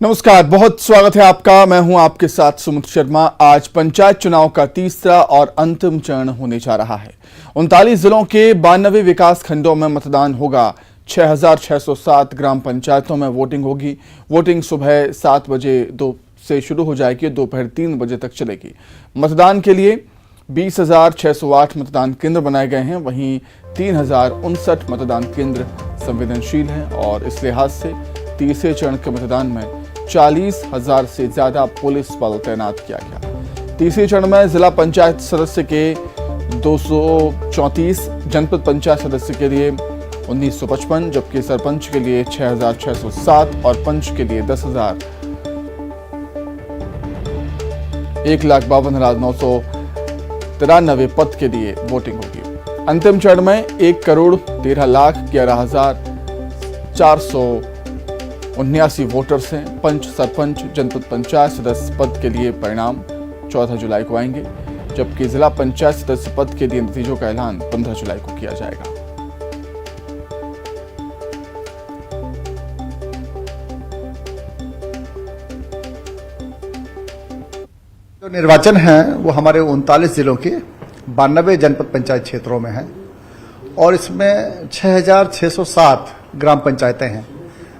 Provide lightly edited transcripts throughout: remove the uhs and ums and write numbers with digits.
नमस्कार, बहुत स्वागत है आपका। मैं हूं आपके साथ सुमित शर्मा। आज पंचायत चुनाव का तीसरा और अंतिम चरण होने जा रहा है। 39 जिलों के 92 विकास खंडों में मतदान होगा। 6,607 ग्राम पंचायतों में वोटिंग होगी। वोटिंग सुबह 7 बजे से शुरू हो जाएगी, दोपहर 3 बजे तक चलेगी। मतदान के लिए 20,608 मतदान केंद्र बनाए गए हैं। वहीं 3,059 मतदान केंद्र संवेदनशील हैं और इस लिहाज से तीसरे चरण के मतदान में 40,000 से ज्यादा पुलिस बल तैनात किया गया। तीसरे चरण में जिला पंचायत सदस्य के 234, जनपद पंचायत सदस्य के लिए 1955, जबकि सरपंच के लिए 6,607 और पंच के लिए 1,52,993 पद के लिए वोटिंग होगी। अंतिम चरण में 1,13,11,479 वोटर्स हैं। पंच, सरपंच, जनपद पंचायत सदस्य पद के लिए परिणाम 14 जुलाई को आएंगे, जबकि जिला पंचायत सदस्य पद के लिए नतीजों का ऐलान 15 जुलाई को किया जाएगा। जो निर्वाचन है वो हमारे 39 जिलों के 92 जनपद पंचायत क्षेत्रों में है और इसमें 6,607 ग्राम पंचायतें हैं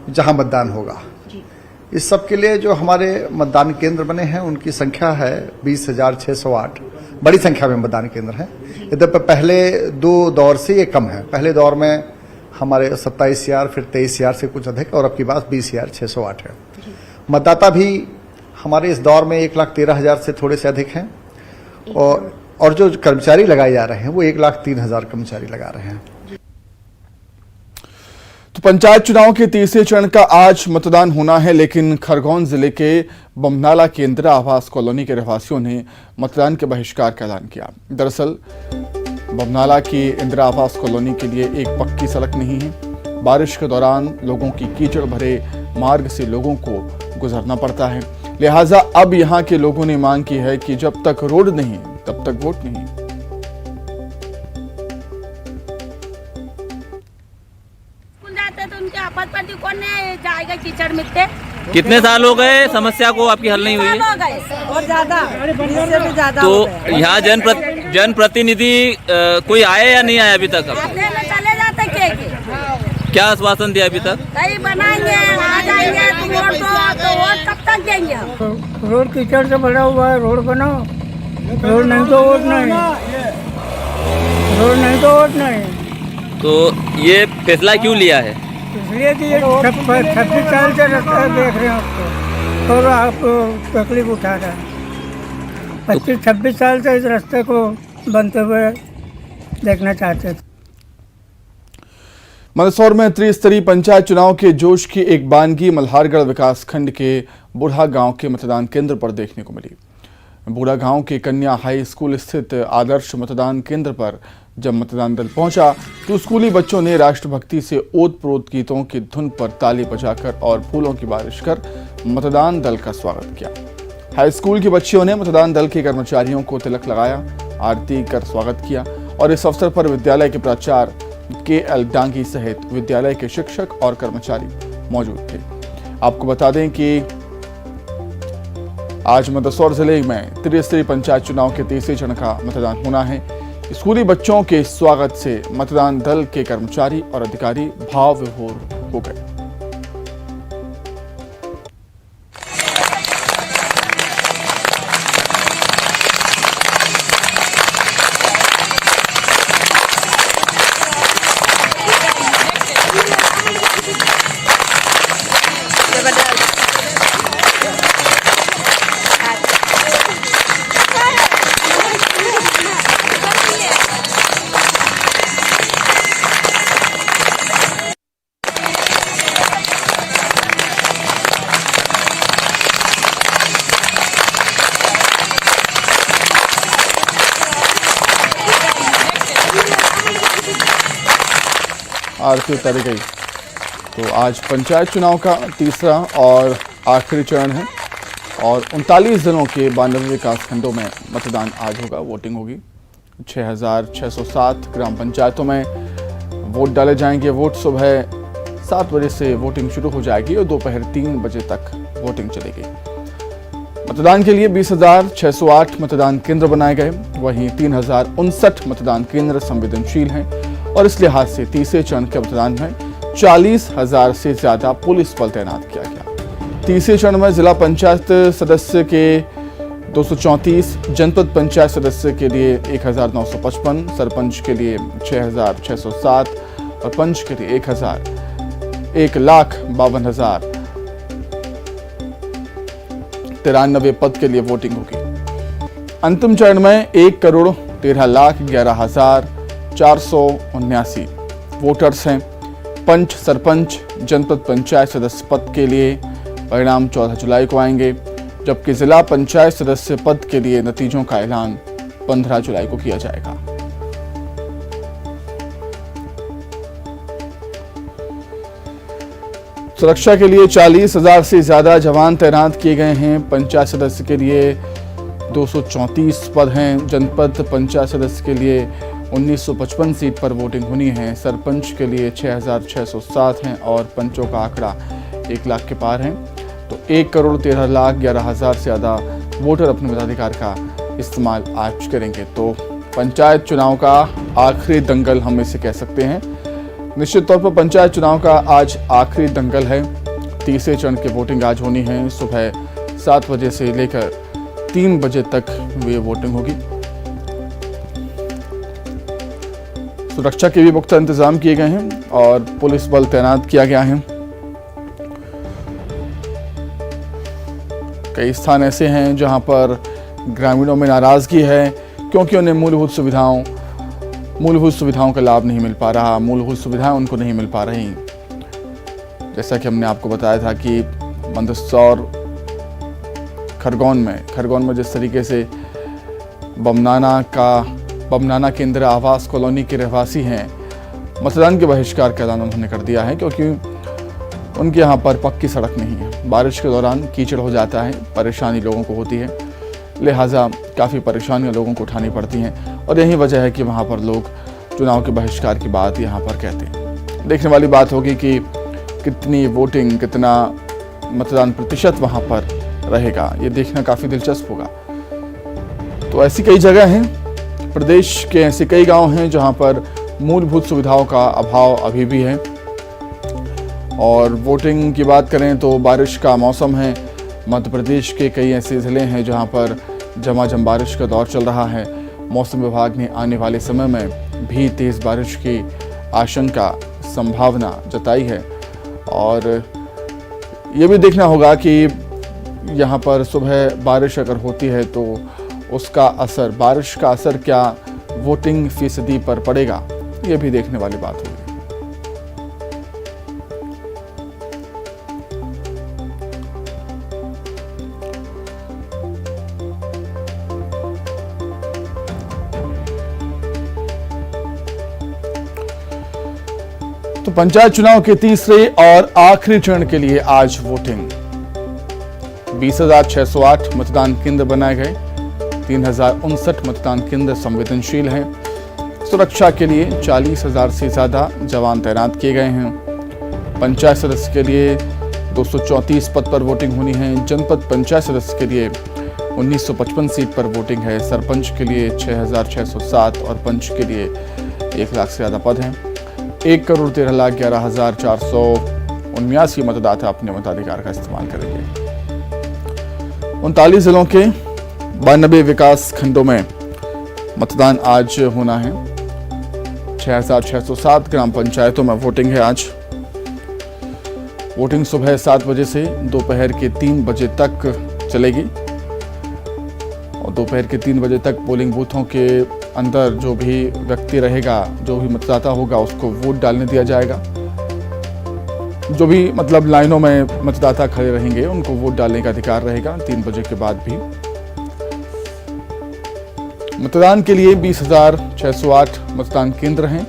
जहां मतदान होगा। इस सब के लिए जो हमारे मतदान केंद्र बने हैं उनकी संख्या है 20,608। बड़ी संख्या में मतदान केंद्र हैं। यद्यपि पहले दो दौर से ये कम है। पहले दौर में हमारे 27,000, फिर 23,000 से कुछ अधिक और अब की बात 20,608 है। मतदाता भी हमारे इस दौर में 1,13,000 से थोड़े से अधिक हैं और जो कर्मचारी लगाए जा रहे हैं वो 1,03,000 कर्मचारी लगा रहे हैं। तो पंचायत चुनाव के तीसरे चरण का आज मतदान होना है, लेकिन खरगोन जिले के बमनाला के इंदिरा आवास कॉलोनी के रहवासियों ने मतदान के बहिष्कार का ऐलान किया। दरअसल बमनाला की इंदिरा आवास कॉलोनी के लिए एक पक्की सड़क नहीं है। बारिश के दौरान लोगों की कीचड़ भरे मार्ग से लोगों को गुजरना पड़ता है। लिहाजा अब यहां के लोगों ने मांग की है कि जब तक रोड नहीं तब तक वोट नहीं। तो उनके आपत्ति कौन जाएगा कीचड़ मिट्टे। कितने साल हो गए समस्या को आपकी हल नहीं हुई है? और ज्यादा, इससे भी ज्यादा। तो यहाँ जनप्रतिनिधि कोई आए या नहीं आया अभी तक? चले जाते के क्या आश्वासन दिया अभी तक? कहीं बनाएंगे, आ जाएंगे, तो वोट कब तक देंगे? रोड कीचड़ से भरा हुआ है, रोड बनाओ। रोड नहीं तो वोट नहीं, रोड नहीं तो वोट नहीं। तो ये फैसला क्यों लिया है? इसलिए कि ये 26 साल से रास्ता देख रहे हैं आपको और आप तकलीफ उठा रहे हैं। 25-26 साल से इस रास्ते को बनते हुए देखना चाहते थे। मंदसौर में त्रिस्तरीय पंचायत चुनाव के जोश की एक बानगी मल्हारगढ़ विकास खंड के बूढ़ा गांव के मतदान केंद्र पर देखने को मिली। बूढ़ा गांव के कन्या हाई स्कूल स्थित आदर्श मतदान केंद्र पर जब मतदान दल पहुंचा तो स्कूली बच्चों ने राष्ट्रभक्ति से ओत-प्रोत गीतों की धुन पर ताली बजाकर और फूलों की बारिश कर मतदान दल का स्वागत किया। हाई स्कूल की बच्चियों ने मतदान दल के कर्मचारियों को तिलक लगाया, आरती कर स्वागत किया और इस अवसर पर विद्यालय के प्राचार्य KL डांगी सहित विद्यालय के शिक्षक और कर्मचारी मौजूद थे। आपको बता दें कि आज मंदसौर जिले में त्रिस्तरीय पंचायत चुनाव के तीसरे चरण का मतदान होना है। स्कूली बच्चों के स्वागत से मतदान दल के कर्मचारी और अधिकारी भाव विभोर हो गए। आरती उतारी गई। तो आज पंचायत चुनाव का तीसरा और आखिरी चरण है और 39 जिलों के 92 विकास खंडों में मतदान आज होगा, वोटिंग होगी। 6,607 ग्राम पंचायतों में वोट डाले जाएंगे। वोट सुबह 7 बजे से वोटिंग शुरू हो जाएगी और दोपहर 3 बजे तक वोटिंग चलेगी। मतदान के लिए 20,608 मतदान केंद्र बनाए गए, वहीं 3,059 मतदान केंद्र संवेदनशील हैं और इस लिहाज से तीसरे चरण के मतदान में 40,000 से ज्यादा पुलिस बल तैनात किया गया। तीसरे चरण में जिला पंचायत सदस्य के 234, जनपद पंचायत सदस्य के लिए 1,955, सरपंच के लिए 6,607 और पंच के लिए 1,52,93 पद के लिए वोटिंग होगी। अंतिम चरण में 1,13,11,479 वोटर्स हैं। पंच, सरपंच, जनपद पंचायत सदस्य पद के लिए परिणाम 14 जुलाई को आएंगे, जबकि जिला पंचायत सदस्य पद के लिए नतीजों का ऐलान 15 जुलाई को किया जाएगा। सुरक्षा के लिए 40,000 से ज्यादा जवान तैनात किए गए हैं। पंचायत सदस्य के लिए 234 पद हैं। जनपद पंचायत सदस्य के लिए 1955 सीट पर वोटिंग होनी है। सरपंच के लिए 6,607 हैं और पंचों का आंकड़ा 1 लाख के पार है। तो 1,13,11,000 से ज्यादा वोटर अपने मताधिकार का इस्तेमाल आज करेंगे। तो पंचायत चुनाव का आखिरी दंगल हम इसे कह सकते हैं। निश्चित तौर पर पंचायत चुनाव का आज आखिरी दंगल है। तीसरे चरण की वोटिंग आज होनी है। सुबह 7 बजे से लेकर 3 बजे तक ये वोटिंग होगी। सुरक्षा के भी पुख्ता इंतजाम किए गए हैं और पुलिस बल तैनात किया गया है। कई स्थान ऐसे हैं जहां पर ग्रामीणों में नाराजगी है क्योंकि उन्हें मूलभूत सुविधाओं का लाभ नहीं मिल पा रहा, मूलभूत सुविधाएं उनको नहीं मिल पा रही। जैसा कि हमने आपको बताया था कि मंदसौर खरगोन में जिस तरीके से बमनाना केंद्र आवास कॉलोनी के रहवासी हैं, मतदान के बहिष्कार का ऐलान उन्होंने कर दिया है क्योंकि उनके यहाँ पर पक्की सड़क नहीं है। बारिश के दौरान कीचड़ हो जाता है, परेशानी लोगों को होती है, लिहाजा काफ़ी परेशानियां लोगों को उठानी पड़ती हैं और यही वजह है कि वहाँ पर लोग चुनाव के बहिष्कार की बात यहाँ पर कहते हैं। देखने वाली बात होगी कि कितनी वोटिंग, कितना मतदान प्रतिशत वहाँ पर रहेगा, ये देखना काफ़ी दिलचस्प होगा। तो ऐसी कई जगह हैं, प्रदेश के ऐसे कई गांव हैं जहां पर मूलभूत सुविधाओं का अभाव अभी भी है। और वोटिंग की बात करें तो बारिश का मौसम है। मध्य प्रदेश के कई ऐसे ज़िले हैं जहां पर झमाझम बारिश का दौर चल रहा है। मौसम विभाग ने आने वाले समय में भी तेज़ बारिश की आशंका, संभावना जताई है और ये भी देखना होगा कि यहाँ पर सुबह बारिश अगर होती है तो उसका असर, बारिश का असर क्या वोटिंग फीसदी पर पड़ेगा, ये भी देखने वाली बात होगी। तो पंचायत चुनाव के तीसरे और आखिरी चरण के लिए आज वोटिंग। 20,608 मतदान केंद्र बनाए गए, 3,059 मतदान केंद्र संवेदनशील हैं। सुरक्षा के लिए 40,000 से ज्यादा जवान तैनात किए गए हैं। पंचायत सदस्य के लिए 234 पद पर वोटिंग होनी है। जनपद पंचायत सदस्य के लिए 1955 सीट पर वोटिंग है। सरपंच के लिए 6,607 और पंच के लिए 1 लाख से ज्यादा पद हैं। 1,13,11,479 मतदाता अपने मताधिकार का इस्तेमाल करेंगे। 39 जिलों के 92 विकास खंडों में मतदान आज होना है। 6,607 ग्राम पंचायतों में वोटिंग है आज। वोटिंग सुबह 7 बजे से दोपहर के 3 बजे तक चलेगी और दोपहर के 3 बजे तक पोलिंग बूथों के अंदर जो भी व्यक्ति रहेगा, जो भी मतदाता होगा, उसको वोट डालने दिया जाएगा। जो भी मतलब लाइनों में मतदाता खड़े रहेंगे उनको वोट डालने का अधिकार रहेगा 3 बजे के बाद भी। मतदान के लिए 20,608 मतदान केंद्र हैं,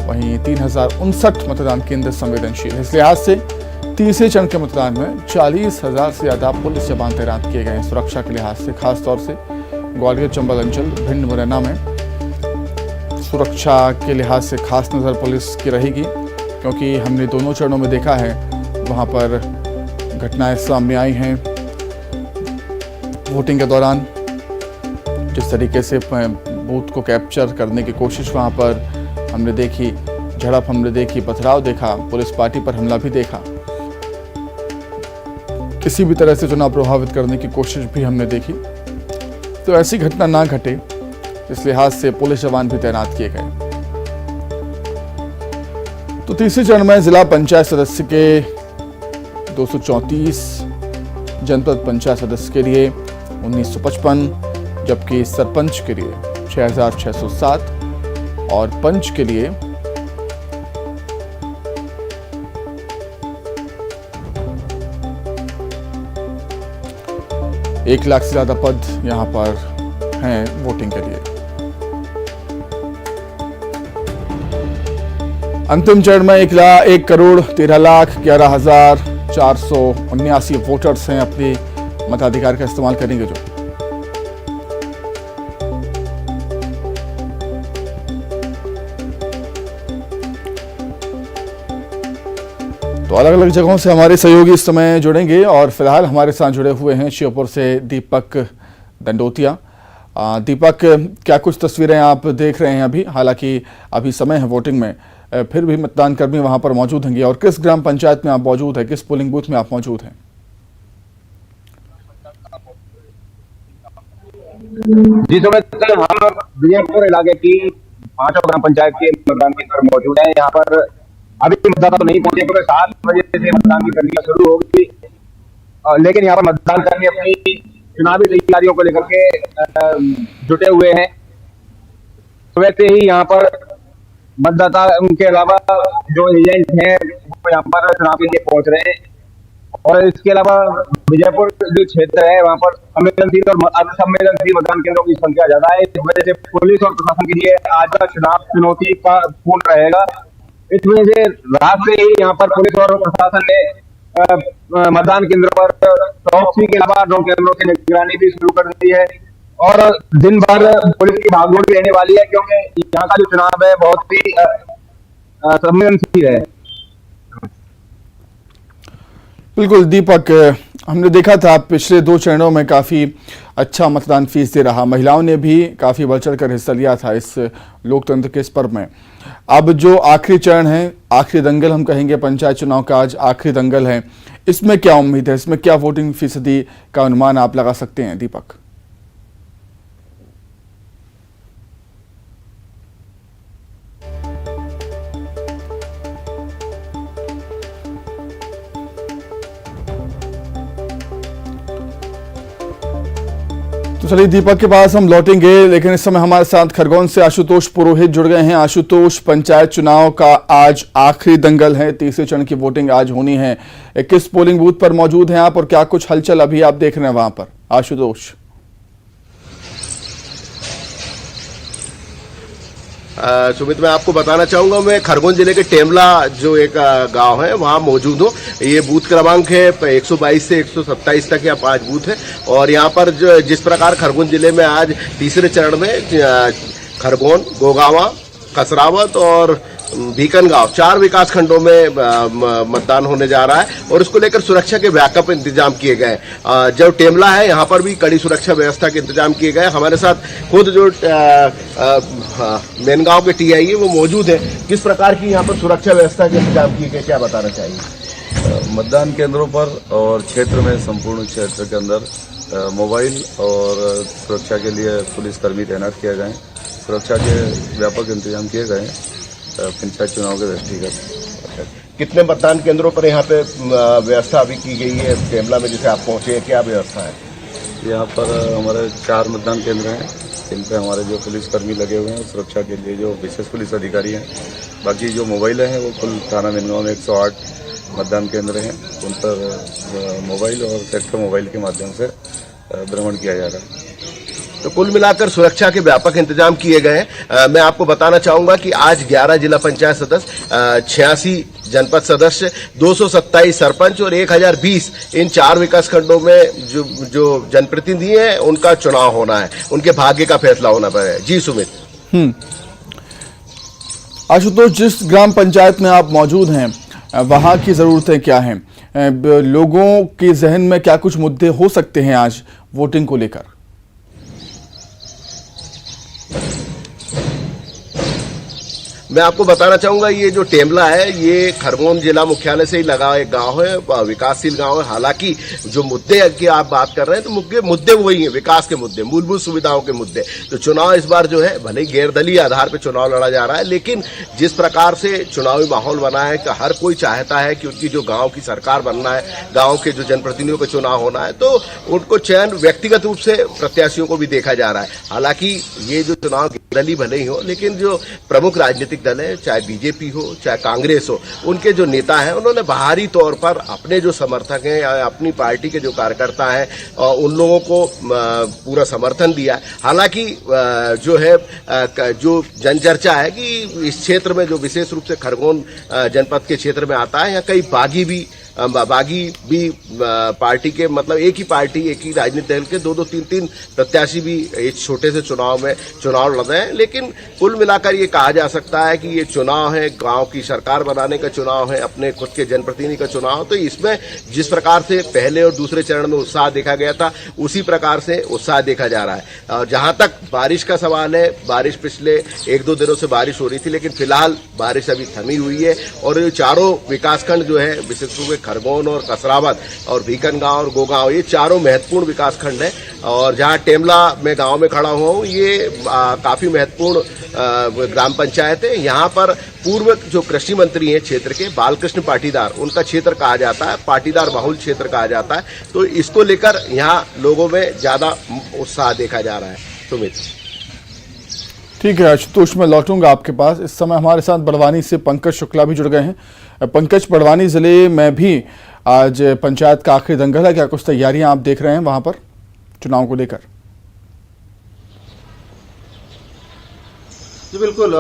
वहीं 3,059 मतदान केंद्र संवेदनशील है। इस लिहाज से तीसरे चरण के मतदान में 40,000 से ज्यादा पुलिस जवान तैनात किए गए हैं। सुरक्षा के लिहाज से खासतौर से ग्वालियर, चंबल अंचल, भिंड, मुरैना में सुरक्षा के लिहाज से खास नजर पुलिस की रहेगी क्योंकि हमने दोनों चरणों में देखा है वहां पर घटनाएं सामने आई हैं वोटिंग के दौरान। जिस तरीके से बूथ को कैप्चर करने की कोशिश वहां पर हमने देखी, झड़प हमने देखी, पथराव देखा, पुलिस पार्टी पर हमला भी देखा, किसी भी तरह से चुनाव प्रभावित करने की कोशिश भी हमने देखी। तो ऐसी घटना ना घटे इस लिहाज से पुलिस जवान भी तैनात किए गए। तो तीसरे चरण में जिला पंचायत सदस्य के 234, जनपद पंचायत सदस्य के लिए 1955, जबकि सरपंच के लिए 6607 और पंच के लिए 1 लाख से ज्यादा पद यहां पर हैं वोटिंग के लिए। अंतिम चरण में 1,13,11,479 वोटर्स हैं अपने मताधिकार का इस्तेमाल करेंगे जो। तो अलग अलग जगहों से हमारे सहयोगी इस समय जुड़ेंगे और फिलहाल हमारे साथ जुड़े हुए हैं श्योपुर से दीपक दंडोतिया। दीपक, क्या कुछ तस्वीरें आप देख रहे हैं अभी? हालांकि अभी समय है वोटिंग में, फिर भी मतदान कर्मी वहां पर मौजूद होंगे, और किस ग्राम पंचायत में आप मौजूद हैं, किस पोलिंग बूथ में आप मौजूद हैं? जी सुमित, हम विजयपुर इलाके की 5 ग्राम पंचायत के मतदान केंद्र मौजूद है। यहाँ पर अभी मतदाता तो नहीं पहुंचे क्योंकि 7 बजे से मतदान की प्रक्रिया शुरू होगी, लेकिन यहाँ पर मतदान कर्मी अपनी चुनावी तैयारियों को लेकर के जुटे हुए हैं। सुबह से ही यहाँ पर मतदाता, उनके अलावा जो एजेंट हैं वो यहाँ पर चुनाव के लिए पहुंच रहे हैं। और इसके अलावा विजयपुर जो क्षेत्र है वहाँ पर संवेदनशील और असंवेदनशील मतदान केंद्रों की संख्या ज्यादा है। इस वजह से पुलिस और प्रशासन के लिए आज का चुनाव चुनौती का पूर्ण रहेगा। इस वजह से रात से ही यहाँ पर पुलिस और प्रशासन ने मतदान केंद्रों पर चौकसी के अलावा ड्रोन कैमरों की निगरानी भी शुरू कर दी है। और दिन भर पुलिस की भागदौड़ भी रहने वाली है क्योंकि यहाँ का जो चुनाव है बहुत ही संवेदनशील है। बिल्कुल दीपक, हमने देखा था पिछले 2 चरणों में काफ़ी अच्छा मतदान फीसदी रहा, महिलाओं ने भी काफ़ी बढ़ चढ़ कर हिस्सा लिया था इस लोकतंत्र के इस पर्व में। अब जो आखिरी चरण है, आखिरी दंगल हम कहेंगे, पंचायत चुनाव का आज आखिरी दंगल है, इसमें क्या उम्मीद है, इसमें क्या वोटिंग फीसदी का अनुमान आप लगा सकते हैं दीपक? तो चलिए दीपक के पास हम लौटेंगे, लेकिन इस समय हमारे साथ खरगोन से आशुतोष पुरोहित जुड़ गए हैं। आशुतोष, पंचायत चुनाव का आज आखिरी दंगल है, तीसरे चरण की वोटिंग आज होनी है। किस पोलिंग बूथ पर मौजूद हैं आप और क्या कुछ हलचल अभी आप देख रहे हैं वहां पर? आशुतोष। सुमित, मैं आपको बताना चाहूंगा, मैं खरगोन जिले के टेमला जो एक गांव है वहां मौजूद हूं। ये बूथ क्रमांक है 122 से 127 तक या 5 बूथ है। और यहां पर जो जिस प्रकार खरगोन जिले में आज तीसरे चरण में खरगोन, गोगावा, कसरावत और भीकनगांव 4 विकास खंडों में मतदान होने जा रहा है और इसको लेकर सुरक्षा के व्यापक इंतजाम किए गए। जो टेमला है यहाँ पर भी कड़ी सुरक्षा व्यवस्था के इंतजाम किए गए। हमारे साथ खुद जो मेनगांव के टीआई है वो मौजूद है। किस प्रकार की यहाँ पर सुरक्षा व्यवस्था के इंतजाम किए गए, क्या बताना चाहिए? मतदान केंद्रों पर और क्षेत्र में, संपूर्ण क्षेत्र के अंदर मोबाइल और सुरक्षा के लिए पुलिसकर्मी तैनात किए गए। सुरक्षा के व्यापक इंतजाम किए गए पंचायत चुनाव के दृष्टिगत। कितने मतदान केंद्रों पर यहाँ पे व्यवस्था अभी की गई है? टेमला में जैसे आप पहुंचे हैं, क्या व्यवस्था है? यहाँ पर हमारे 4 मतदान केंद्र हैं, इन पर हमारे जो पुलिसकर्मी लगे हुए हैं सुरक्षा के लिए, जो विशेष पुलिस अधिकारी हैं। बाकी जो मोबाइल हैं वो कुल थाना मेनगांव में 108 मतदान केंद्र हैं, उन पर मोबाइल और सेक्टर मोबाइल के माध्यम से भ्रमण किया जा रहा है। तो कुल मिलाकर सुरक्षा के व्यापक इंतजाम किए गए हैं। मैं आपको बताना चाहूंगा कि आज 11 जिला पंचायत सदस्य, 86 जनपद सदस्य, 227 सरपंच और 1020 इन 4 विकास खंडों में जो जनप्रतिनिधि हैं उनका चुनाव होना है, उनके भाग्य का फैसला होना है। जी सुमित। आशुतोष, जिस ग्राम पंचायत में आप मौजूद हैं वहां की जरूरतें क्या हैं? लोगों के जहन में क्या कुछ मुद्दे हो सकते हैं आज वोटिंग को लेकर? मैं आपको बताना चाहूंगा, ये जो टेमला है ये खरगोन जिला मुख्यालय से ही लगा एक गांव है, विकासशील गांव है। हालांकि जो मुद्दे की आप बात कर रहे हैं तो मुद्दे वही हैं, विकास के मुद्दे, मूलभूत सुविधाओं के मुद्दे। तो चुनाव इस बार जो है भले ही गैरदलीय आधार पर चुनाव लड़ा जा रहा है, लेकिन जिस प्रकार से चुनावी माहौल बना है कि हर कोई चाहता है कि उनकी जो गाँव की सरकार बनना है, गाँव के जो जनप्रतिनिधियों का चुनाव होना है, तो उनको चयन व्यक्तिगत रूप से प्रत्याशियों को भी देखा जा रहा है। हालांकि ये जो चुनाव गैरदलीय भले ही हो, लेकिन जो प्रमुख राजनीतिक दल है, चाहे बीजेपी हो चाहे कांग्रेस हो, उनके जो नेता हैं उन्होंने बाहरी तौर पर अपने जो समर्थक हैं या अपनी पार्टी के जो कार्यकर्ता हैं उन लोगों को पूरा समर्थन दिया है। हालांकि जो है जो जनचर्चा है कि इस क्षेत्र में जो विशेष रूप से खरगोन जनपद के क्षेत्र में आता है, यहाँ कई बागी भी पार्टी के, मतलब एक ही पार्टी एक ही राजनीतिक दल के दो तीन प्रत्याशी भी इस छोटे से चुनाव में चुनाव लड़ रहे हैं। लेकिन कुल मिलाकर ये कहा जा सकता है कि ये चुनाव है, गांव की सरकार बनाने का चुनाव है, अपने खुद के जनप्रतिनिधि का चुनाव। तो इसमें जिस प्रकार से पहले और दूसरे चरण में उत्साह देखा गया था, उसी प्रकार से उत्साह देखा जा रहा है। और जहां तक बारिश का सवाल है, बारिश पिछले 1-2 दिनों से बारिश हो रही थी, लेकिन फिलहाल बारिश अभी थमी हुई है। और ये चारों विकासखंड जो है, विशेष रूप से खरगोन और कसरावद और भीकनगांव और गोगांव, ये चारों महत्वपूर्ण विकासखंड हैं। और जहां टेमला में गांव में खड़ा हुआ हूं, ये काफी महत्वपूर्ण ग्राम पंचायत है। यहां पर पूर्व जो कृषि मंत्री हैं क्षेत्र के, बालकृष्ण पाटीदार, उनका क्षेत्र कहा जाता है, पाटीदार बहुल क्षेत्र कहा जाता है। तो इसको लेकर यहाँ लोगों में ज्यादा उत्साह देखा जा रहा है। सुमित, ठीक है आशुतोष, मैं लौटूंगा आपके पास। इस समय हमारे साथ बड़वानी से पंकज शुक्ला भी जुड़ गए हैं। पंकज, बड़वानी जिले में भी आज पंचायत का आखिरी दंगल है, क्या कुछ तैयारियां आप देख रहे हैं वहां पर चुनाव को लेकर? जी बिल्कुल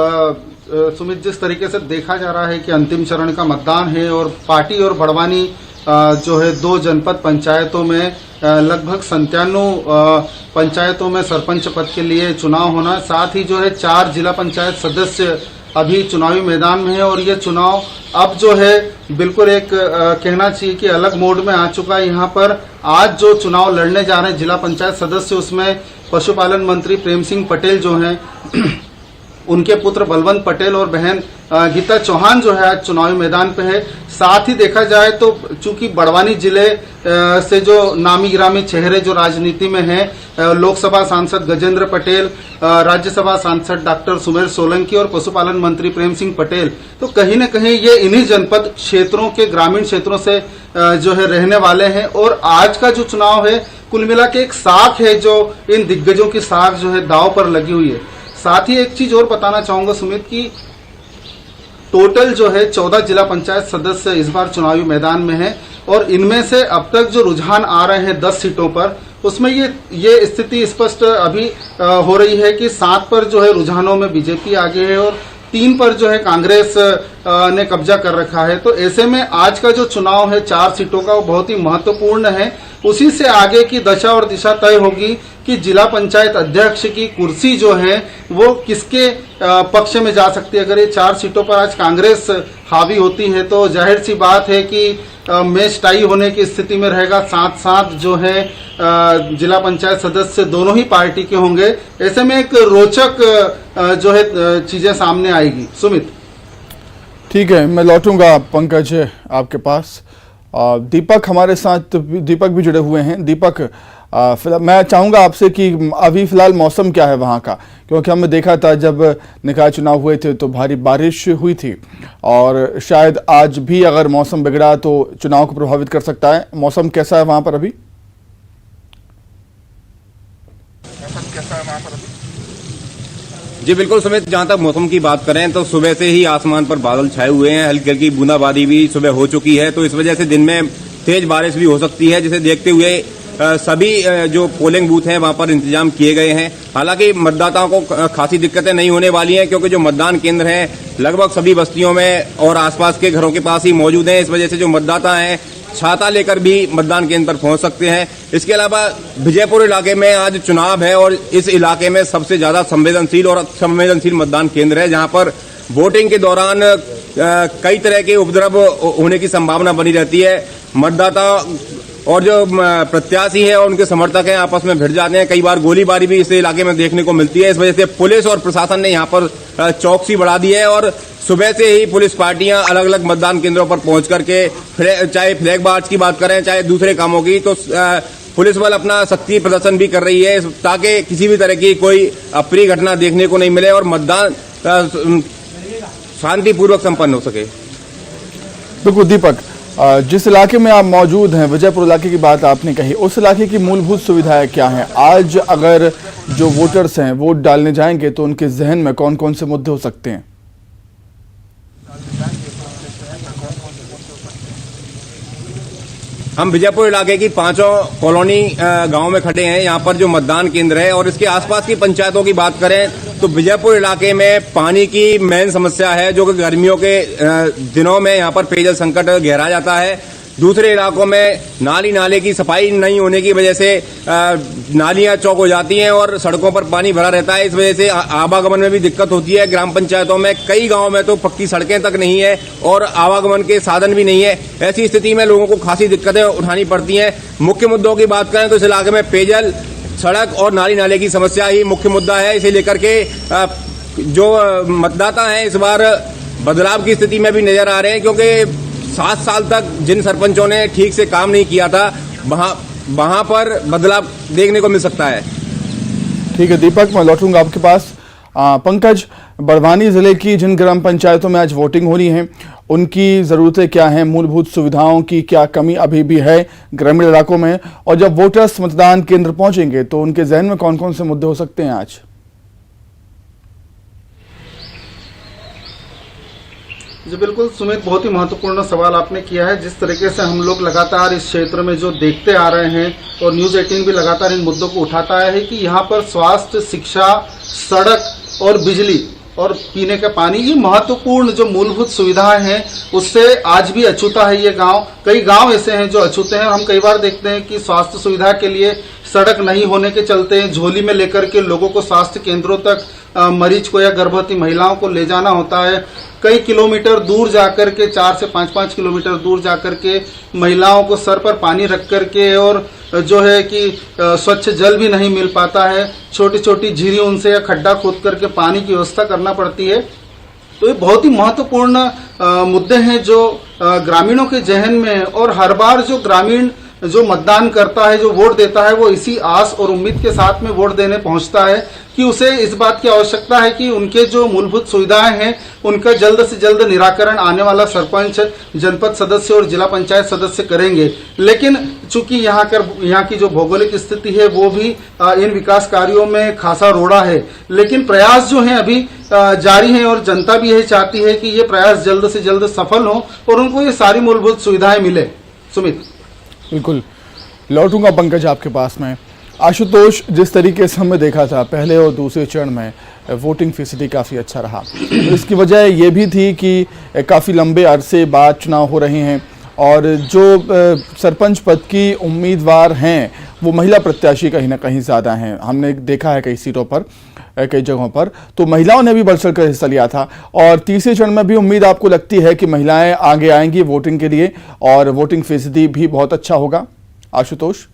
सुमित, जिस तरीके से देखा जा रहा है कि अंतिम चरण का मतदान है और पार्टी और बड़वानी जो है 2 जनपद पंचायतों में लगभग 97 पंचायतों में सरपंच पद के लिए चुनाव होना, साथ ही जो है 4 जिला पंचायत सदस्य अभी चुनावी मैदान में है। और ये चुनाव अब जो है बिल्कुल एक कहना चाहिए कि अलग मोड में आ चुका है। यहाँ पर आज जो चुनाव लड़ने जा रहे हैं जिला पंचायत सदस्य, उसमें पशुपालन मंत्री प्रेम सिंह पटेल जो हैं उनके पुत्र बलवंत पटेल और बहन गीता चौहान जो है आज चुनावी मैदान पे है। साथ ही देखा जाए तो चूंकि बड़वानी जिले से जो नामी गिरामी चेहरे जो राजनीति में हैं, लोकसभा सांसद गजेंद्र पटेल, राज्यसभा सांसद डॉक्टर सुमेर सोलंकी और पशुपालन मंत्री प्रेम सिंह पटेल, तो कहीं न कहीं ये इन्हीं जनपद क्षेत्रों के ग्रामीण क्षेत्रों से जो है रहने वाले हैं। और आज का जो चुनाव है कुल मिला के एक साख है जो इन दिग्गजों की साख जो है दांव पर लगी हुई है। साथ ही एक चीज और बताना चाहूंगा सुमित की टोटल जो है 14 जिला पंचायत सदस्य इस बार चुनावी मैदान में हैं और इनमें से अब तक जो रुझान आ रहे हैं 10 सीटों पर, उसमें ये स्थिति स्पष्ट अभी हो रही है कि 7 पर जो है रुझानों में बीजेपी आगे है और 3 पर जो है कांग्रेस ने कब्जा कर रखा है। तो ऐसे में आज का जो चुनाव है 4 सीटों का, वो बहुत ही महत्वपूर्ण है। उसी से आगे की दशा और दिशा तय होगी कि जिला पंचायत अध्यक्ष की कुर्सी जो है वो किसके पक्ष में जा सकती है। अगर ये 4 सीटों पर आज कांग्रेस हावी होती है तो जाहिर सी बात है कि मैच टाई होने की स्थिति में रहेगा। साथ साथ जो है जिला पंचायत सदस्य दोनों ही पार्टी के होंगे। ऐसे में एक रोचक जो है चीजें सामने आएगी। सुमित, ठीक है, मैं लौटूंगा पंकज आपके पास। दीपक हमारे साथ, दीपक भी जुड़े हुए हैं। दीपक, मैं चाहूंगा आपसे कि अभी फिलहाल मौसम क्या है वहां का, क्योंकि हमने देखा था जब निकाय चुनाव हुए थे तो भारी बारिश हुई थी और शायद आज भी अगर मौसम बिगड़ा तो चुनाव को प्रभावित कर सकता है। मौसम कैसा है वहां पर अभी? जी बिल्कुल सुमित, जहां तक मौसम की बात करें तो सुबह से ही आसमान पर बादल छाए हुए हैं, हल्की हल्की बूंदाबांदी भी सुबह हो चुकी है, तो इस वजह से दिन में तेज बारिश भी हो सकती है, जिसे देखते हुए सभी जो पोलिंग बूथ हैं वहां पर इंतजाम किए गए हैं। हालांकि मतदाताओं को खासी दिक्कतें नहीं होने वाली हैं, क्योंकि जो मतदान केंद्र हैं लगभग सभी बस्तियों में और आसपास के घरों के पास ही मौजूद हैं। इस वजह से जो मतदाता हैं छाता लेकर भी मतदान केंद्र पर पहुंच सकते हैं। इसके अलावा विजयपुर इलाके में आज चुनाव है और इस इलाके में सबसे ज्यादा संवेदनशील मतदान केंद्र है, जहां पर वोटिंग के दौरान कई तरह के उपद्रव होने की संभावना बनी रहती है। मतदाता और जो प्रत्याशी है और उनके समर्थक हैं आपस में भिड़ जाते हैं। कई बार गोलीबारी भी इस इलाके में देखने को मिलती है। इस वजह से पुलिस और प्रशासन ने यहाँ पर चौकसी बढ़ा दी है और सुबह से ही पुलिस पार्टियां अलग अलग मतदान केंद्रों पर पहुंच करके चाहे फ्लैग मार्च की बात करें चाहे दूसरे कामों की, तो पुलिस बल अपना शक्ति प्रदर्शन भी कर रही है ताकि किसी भी तरह की कोई अप्रिय घटना देखने को नहीं मिले और मतदान शांतिपूर्वक संपन्न हो सके। बिल्कुल दीपक, जिस इलाके में आप मौजूद हैं, विजयपुर इलाके की बात आपने कही, उस इलाके की मूलभूत सुविधाएं क्या हैं? आज अगर जो वोटर्स हैं वोट डालने जाएंगे तो उनके जहन में कौन कौन से मुद्दे हो सकते हैं? हम विजयपुर इलाके की 5 कॉलोनी गांव में खड़े हैं। यहाँ पर जो मतदान केंद्र है और इसके आसपास की पंचायतों की बात करें तो विजयपुर इलाके में पानी की मेन समस्या है, जो कि गर्मियों के दिनों में यहाँ पर पेयजल संकट गहरा जाता है। दूसरे इलाकों में नाले की सफाई नहीं होने की वजह से नालियां चौक हो जाती हैं और सड़कों पर पानी भरा रहता है। इस वजह से आवागमन में भी दिक्कत होती है। ग्राम पंचायतों में कई गांवों में तो पक्की सड़कें तक नहीं है और आवागमन के साधन भी नहीं है। ऐसी स्थिति में लोगों को खासी दिक्कतें उठानी पड़ती हैं। मुख्य मुद्दों की बात करें तो इस इलाके में पेयजल, सड़क और नाले की समस्या ही मुख्य मुद्दा है। इसे लेकर के जो मतदाता हैं इस बार बदलाव की स्थिति में भी नजर आ रहे हैं, क्योंकि 7 साल तक जिन सरपंचों ने ठीक से काम नहीं किया था वहां पर बदलाव देखने को मिल सकता है। ठीक है दीपक, मैं लौटूंगा आपके पास। पंकज, बड़वानी जिले की जिन ग्राम पंचायतों में आज वोटिंग होनी है उनकी ज़रूरतें क्या हैं? मूलभूत सुविधाओं की क्या कमी अभी भी है ग्रामीण इलाकों में? और जब वोटर्स मतदान केंद्र पहुंचेंगे तो उनके जहन में कौन कौन से मुद्दे हो सकते हैं आज? जी बिल्कुल सुमित, बहुत ही महत्वपूर्ण सवाल आपने किया है। जिस तरीके से हम लोग लगातार इस क्षेत्र में जो देखते आ रहे हैं और न्यूज़ 18 भी लगातार इन मुद्दों को उठाता है कि यहाँ पर स्वास्थ्य, शिक्षा, सड़क और बिजली और पीने का पानी, ये महत्वपूर्ण जो मूलभूत सुविधाएं हैं उससे आज भी अछूता है ये गांव। कई गांव ऐसे हैं जो अछूते हैं। हम कई बार देखते हैं कि स्वास्थ्य सुविधा के लिए सड़क नहीं होने के चलते झोली में लेकर के लोगों को स्वास्थ्य केंद्रों तक मरीज को या गर्भवती महिलाओं को ले जाना होता है। कई किलोमीटर दूर जाकर के 4 से 5 किलोमीटर दूर जाकर के महिलाओं को सर पर पानी रख करके और जो है कि स्वच्छ जल भी नहीं मिल पाता है। छोटी छोटी झीरी उनसे या खड्डा खोद करके पानी की व्यवस्था करना पड़ती है। तो ये बहुत ही महत्वपूर्ण मुद्दे हैं जो ग्रामीणों के जहन में, और हर बार जो ग्रामीण जो मतदान करता है, जो वोट देता है, वो इसी आस और उम्मीद के साथ में वोट देने पहुंचता है कि उसे इस बात की आवश्यकता है कि उनके जो मूलभूत सुविधाएं हैं उनका जल्द से जल्द निराकरण आने वाला सरपंच, जनपद सदस्य और जिला पंचायत सदस्य करेंगे। लेकिन चूंकि यहाँ की जो भौगोलिक स्थिति है वो भी इन विकास कार्यों में खासा रोड़ा है, लेकिन प्रयास जो है अभी जारी है और जनता भी यही चाहती है कि ये प्रयास जल्द से जल्द सफल हो और उनको ये सारी मूलभूत सुविधाएं मिले। सुमित, बिल्कुल लौटूंगा पंकज आपके पास में। आशुतोष, जिस तरीके से हमने देखा था पहले और दूसरे चरण में वोटिंग फीसदी काफ़ी अच्छा रहा। इसकी वजह ये भी थी कि काफ़ी लंबे अरसे बाद चुनाव हो रहे हैं और जो सरपंच पद की उम्मीदवार हैं वो महिला प्रत्याशी कहीं ना कहीं ज़्यादा हैं। हमने देखा है कई सीटों पर, कई जगहों पर तो महिलाओं ने भी बढ़ चढ़ कर हिस्सा लिया था। और तीसरे चरण में भी उम्मीद आपको लगती है कि महिलाएं आगे आएंगी वोटिंग के लिए और वोटिंग फीसदी भी बहुत अच्छा होगा? आशुतोष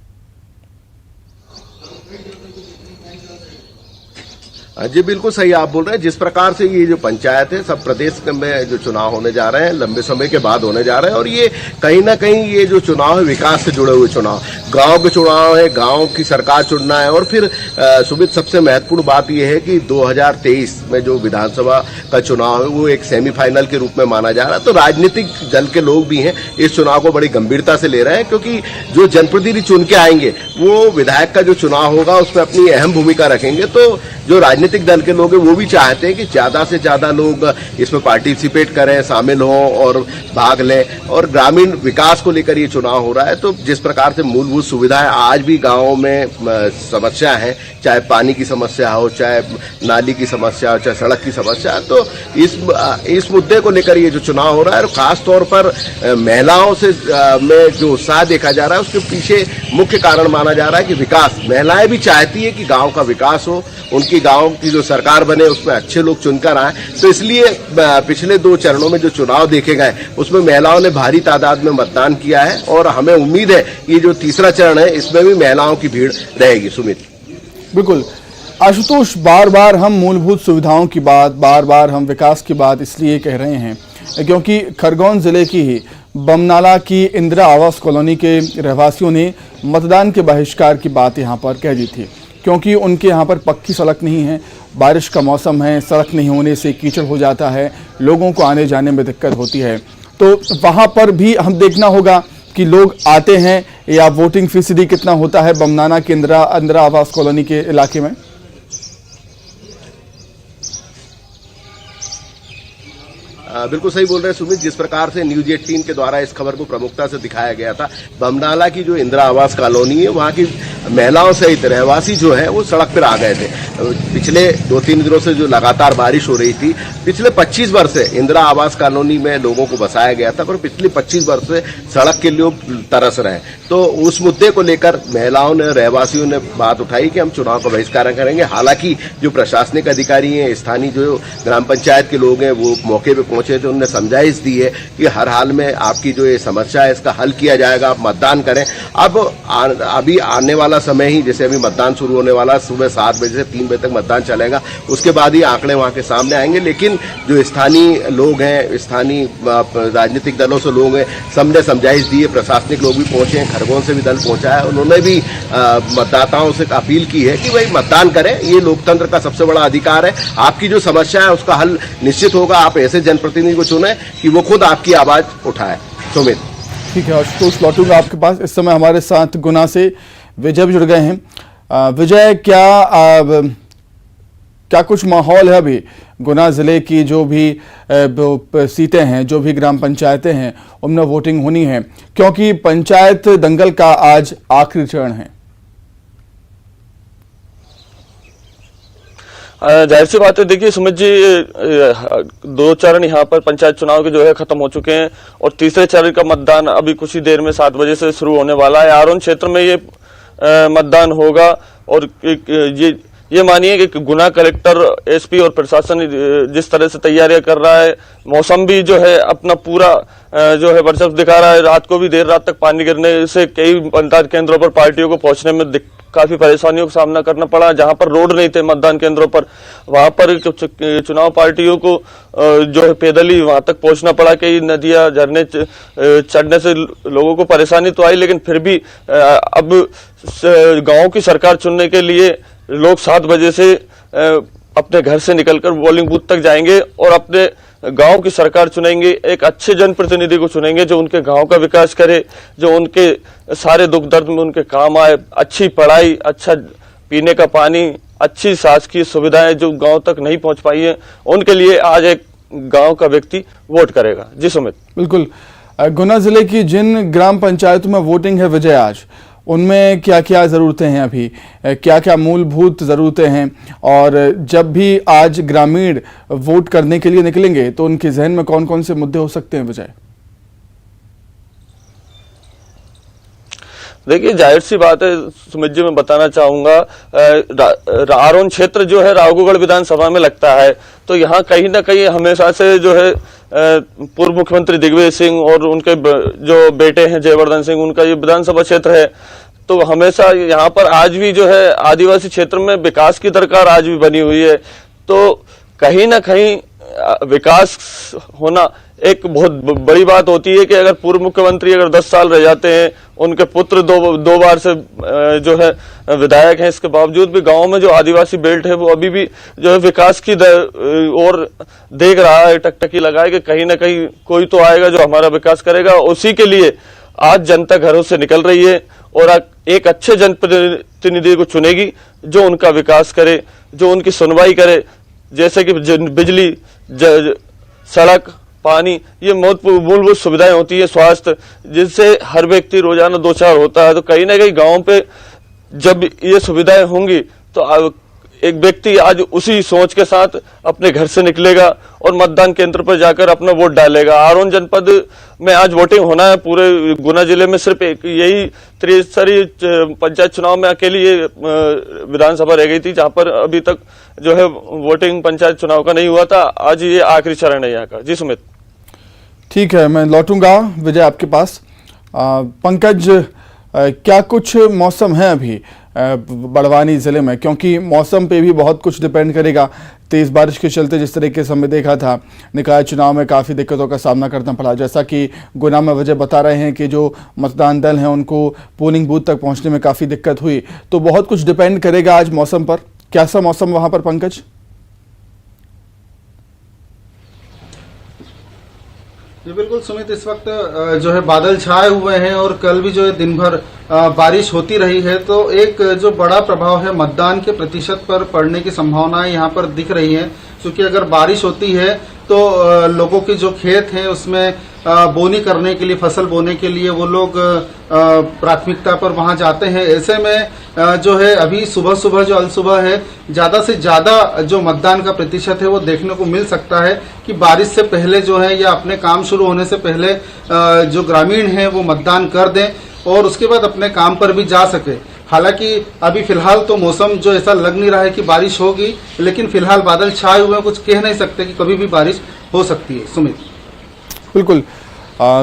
जी बिल्कुल सही आप बोल रहे हैं। जिस प्रकार से ये जो पंचायत है सब प्रदेश में जो चुनाव होने जा रहे हैं लंबे समय के बाद होने जा रहे हैं और ये कहीं ना कहीं ये जो चुनाव है विकास से जुड़े हुए चुनाव, गांव के चुनाव है, गांव की सरकार चुनना है। और फिर सुमित, सबसे महत्वपूर्ण बात यह है कि 2023 में जो विधानसभा का चुनाव है वो एक सेमीफाइनल के रूप में माना जा रहा है। तो राजनीतिक दल के लोग भी हैं इस चुनाव को बड़ी गंभीरता से ले रहे हैं, क्योंकि जो जनप्रतिनिधि चुन के आएंगे वो विधायक का जो चुनाव होगा उसमें अपनी अहम भूमिका रखेंगे। तो जो राजनीतिक दल के लोग हैं वो भी चाहते हैं कि ज्यादा से ज्यादा लोग इसमें पार्टिसिपेट करें, शामिल हों और भाग लें। और ग्रामीण विकास को लेकर ये चुनाव हो रहा है। तो जिस प्रकार से मूलभूत सुविधाएं आज भी गांवों में समस्या है, चाहे पानी की समस्या हो, चाहे नाली की समस्या हो, चाहे सड़क की समस्या है। तो इस मुद्दे को लेकर ये जो चुनाव हो रहा है, और खास तौर पर महिलाओं से में जो उत्साह देखा जा रहा है, उसके पीछे मुख्य कारण माना जा रहा है कि विकास। महिलाएं भी चाहती है कि गांव का विकास हो, उनकी गांव की जो सरकार बने उसमें अच्छे लोग चुनकर आए। तो इसलिए पिछले 2 चरणों में जो चुनाव देखे गए उसमें महिलाओं ने भारी तादाद में मतदान किया है, और हमें उम्मीद है कि जो तीसरा चरण है इसमें भी महिलाओं की भीड़ रहेगी। सुमित। बिल्कुल आशुतोष, बार बार हम मूलभूत सुविधाओं की बात, बार बार हम विकास की बात इसलिए कह रहे हैं क्योंकि खरगोन जिले की ही बमनाला की इंदिरा आवास कॉलोनी के रहवासियों ने मतदान के बहिष्कार की बात यहां पर कह दी थी, क्योंकि उनके यहाँ पर पक्की सड़क नहीं है, बारिश का मौसम है, सड़क नहीं होने से कीचड़ हो जाता है, लोगों को आने जाने में दिक्कत होती है। तो वहाँ पर भी हम देखना होगा कि लोग आते हैं या वोटिंग फीसदी कितना होता है बमनाना के इंदिरा आवास कॉलोनी के इलाके में। बिल्कुल सही बोल रहे हैं सुमित। जिस प्रकार से न्यूज 18 के द्वारा इस खबर को प्रमुखता से दिखाया गया था, बमनाला की जो इंदिरा आवास कॉलोनी है वहां की महिलाओं सहित रहवासी जो है वो सड़क पर आ गए थे। पिछले 2-3 दिनों से जो लगातार बारिश हो रही थी, पिछले 25 वर्ष से इंदिरा आवास कॉलोनी में लोगों को बसाया गया था, पर पिछले 25 वर्ष से सड़क के लिए तरस रहे। तो उस मुद्दे को लेकर महिलाओं ने, रहवासियों ने बात उठाई कि हम चुनाव का बहिष्कार करेंगे। हालांकि जो प्रशासनिक अधिकारी हैं, स्थानीय जो ग्राम पंचायत के लोग हैं, वो मौके पर पहुंचे थे, उन्होंने समझाइश दी है कि हर हाल में आपकी जो ये समस्या है इसका हल किया जाएगा, आप मतदान करें। अब अभी आने वाला समय ही, जैसे अभी मतदान शुरू होने वाला, सुबह 7 बजे से 3 बजे तक मतदान चलेगा, उसके बाद ही आंकड़े वहां के सामने आएंगे। लेकिन जो स्थानीय लोग हैं, स्थानीय राजनीतिक दलों से लोग हैं, सबने समझाइश दी है, प्रशासनिक लोग भी पहुंचे हैं, खरगोन से भी दल पहुंचा है। उन्होंने भी मतदाताओं से अपील की है कि भाई मतदान करें, ये लोकतंत्र का सबसे बड़ा अधिकार है। आपकी जो समस्या है उसका हल निश्चित होगा। आप ऐसे जनप्रतिनिधि को चुने कि वो खुद आपकी आवाज उठाए। सुमित। ठीक है आशुतोष, लौटूंगा आपके पास। इस समय हमारे साथ गुना से विजय भी जुड़ गए हैं। विजय, क्या कुछ माहौल है अभी गुना जिले की जो भी सीटें हैं, जो भी ग्राम पंचायतें हैं, उनमें वोटिंग होनी है, क्योंकि पंचायत दंगल का आज आखिरी चरण है। जाहिर सी बात है, देखिए सुमित जी, 2 चरण यहाँ पर पंचायत चुनाव के जो है खत्म हो चुके हैं, और तीसरे चरण का मतदान अभी कुछ ही देर में 7 बजे से शुरू होने वाला है। आरोन क्षेत्र में ये मतदान होगा, और ये मानिए कि गुना कलेक्टर, एसपी और प्रशासन जिस तरह से तैयारियां कर रहा है, मौसम भी जो है अपना पूरा जो है वर्चस्व दिखा रहा है। रात को भी देर रात तक पानी गिरने से कई मतदान केंद्रों पर पार्टियों को पहुंचने में काफी परेशानियों का सामना करना पड़ा। जहां पर रोड नहीं थे मतदान केंद्रों पर, वहां पर चुनाव पार्टियों को जो है पैदल ही वहां तक पहुंचना पड़ा। कई नदियां, झरने चढ़ने से लोगों को परेशानी तो आई, लेकिन फिर भी अब गांव की सरकार चुनने के लिए लोग 7 बजे से अपने घर से निकलकर पोलिंग बूथ तक जाएंगे और अपने गांव की सरकार चुनेंगे। एक अच्छे जनप्रतिनिधि को चुनेंगे जो उनके गांव का विकास करे, जो उनके सारे दुख दर्द में उनके काम आए। अच्छी पढ़ाई, अच्छा पीने का पानी, अच्छी शासकीय सुविधाएं जो गांव तक नहीं पहुंच पाई है, उनके लिए आज एक गांव का व्यक्ति वोट करेगा। जी सुमित। बिल्कुल, गुना जिले की जिन ग्राम पंचायतों में वोटिंग है विजय, आज उनमें क्या क्या ज़रूरतें हैं, अभी क्या क्या मूलभूत ज़रूरतें हैं, और जब भी आज ग्रामीण वोट करने के लिए निकलेंगे तो उनके जहन में कौन कौन से मुद्दे हो सकते हैं विजय? देखिए, जाहिर सी बात है सुमित जी, मैं बताना चाहूंगा, आरोन क्षेत्र जो है राघोगढ़ विधानसभा में लगता है, तो यहाँ कहीं ना कहीं हमेशा से जो है पूर्व मुख्यमंत्री दिग्विजय सिंह और उनके जो बेटे हैं जयवर्धन सिंह, उनका ये विधानसभा क्षेत्र है। तो हमेशा यहाँ पर आज भी जो है आदिवासी क्षेत्र में विकास की दरकार आज भी बनी हुई है। तो कहीं ना कहीं विकास होना एक बहुत बड़ी बात होती है कि अगर पूर्व मुख्यमंत्री अगर 10 साल रह जाते हैं, उनके पुत्र दो बार से जो है विधायक हैं, इसके बावजूद भी गांव में जो आदिवासी बेल्ट है वो अभी भी जो है विकास की ओर देख रहा है, टकटकी लगाए कि कहीं ना कहीं कोई तो आएगा जो हमारा विकास करेगा। उसी के लिए आज जनता घरों से निकल रही है और एक अच्छे जनप्रतिनिधि को चुनेगी जो उनका विकास करे, जो उनकी सुनवाई करे, जैसे कि बिजली, सड़क, पानी, ये मूलभूत सुविधाएं होती है, स्वास्थ्य, जिससे हर व्यक्ति रोजाना 2-4 होता है। तो कहीं ना कहीं गाँव पे जब ये सुविधाएं होंगी तो एक व्यक्ति आज उसी सोच के साथ अपने घर से निकलेगा और मतदान केंद्र पर जाकर अपना वोट डालेगा। आरोन जनपद में आज वोटिंग होना है। पूरे गुना जिले में सिर्फ एक यही त्रिस्तरीय पंचायत चुनाव में अकेली ये विधानसभा रह गई थी जहां पर अभी तक जो है वोटिंग पंचायत चुनाव का नहीं हुआ था। आज ये आखिरी चरण है यहाँ का। जी सुमित। ठीक है, मैं लौटूंगा विजय आपके पास। पंकज, क्या कुछ मौसम है अभी बड़वानी जिले में, क्योंकि मौसम पे भी बहुत कुछ डिपेंड करेगा। तेज बारिश के चलते जिस तरीके से हमने देखा था निकाय चुनाव में काफ़ी दिक्कतों का सामना करना पड़ा। जैसा कि गुना में वजह बता रहे हैं कि जो मतदान दल हैं उनको पोलिंग बूथ तक पहुंचने में काफ़ी दिक्कत हुई। तो बहुत कुछ डिपेंड करेगा आज मौसम पर। कैसा मौसम वहां पर पंकज? जी बिल्कुल सुमित, इस वक्त जो है बादल छाए हुए हैं और कल भी जो है दिन भर बारिश होती रही है। तो एक जो बड़ा प्रभाव है मतदान के प्रतिशत पर पड़ने की संभावनाएं यहाँ पर दिख रही हैं, क्योंकि अगर बारिश होती है तो लोगों के जो खेत हैं उसमें बोनी करने के लिए, फसल बोने के लिए वो लोग प्राथमिकता पर वहां जाते हैं। ऐसे में जो है अभी सुबह सुबह जो अलसुबह है, ज्यादा से ज्यादा जो मतदान का प्रतिशत है वो देखने को मिल सकता है कि बारिश से पहले जो है या अपने काम शुरू होने से पहले जो ग्रामीण हैं वो मतदान कर दें और उसके बाद अपने काम पर भी जा सके। हालांकि अभी फिलहाल तो मौसम जो ऐसा लग नहीं रहा है कि बारिश होगी, लेकिन फिलहाल बादल छाए हुए हैं, कुछ कह नहीं सकते कि कभी भी बारिश हो सकती है। सुमित। बिल्कुल,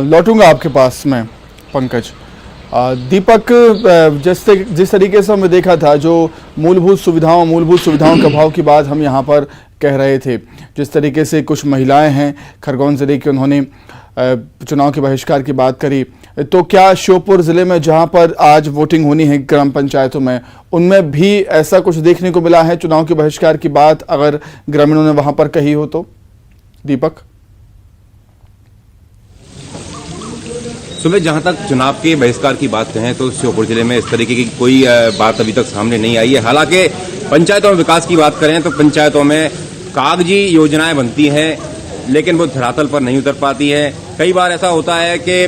लौटूंगा आपके पास मैं पंकज। दीपक, जिस तरीके से हमने देखा था जो मूलभूत सुविधाओं के अभाव की बात हम यहाँ पर कह रहे थे, जिस तरीके से कुछ महिलाएं हैं खरगोन जिले की, उन्होंने चुनाव के बहिष्कार की बात करी। तो क्या श्योपुर जिले में जहां पर आज वोटिंग होनी है ग्राम पंचायतों में, उनमें भी ऐसा कुछ देखने को मिला है चुनाव के बहिष्कार की बात अगर ग्रामीणों ने वहां पर कही हो तो? दीपक। सुबह जहां तक चुनाव के बहिष्कार की बात कहें तो श्योपुर जिले में इस तरीके की कोई बात अभी तक सामने नहीं आई है। हालांकि पंचायतों में विकास की बात करें तो पंचायतों में कागजी योजनाएं बनती हैं लेकिन वो धरातल पर नहीं उतर पाती है। कई बार ऐसा होता है कि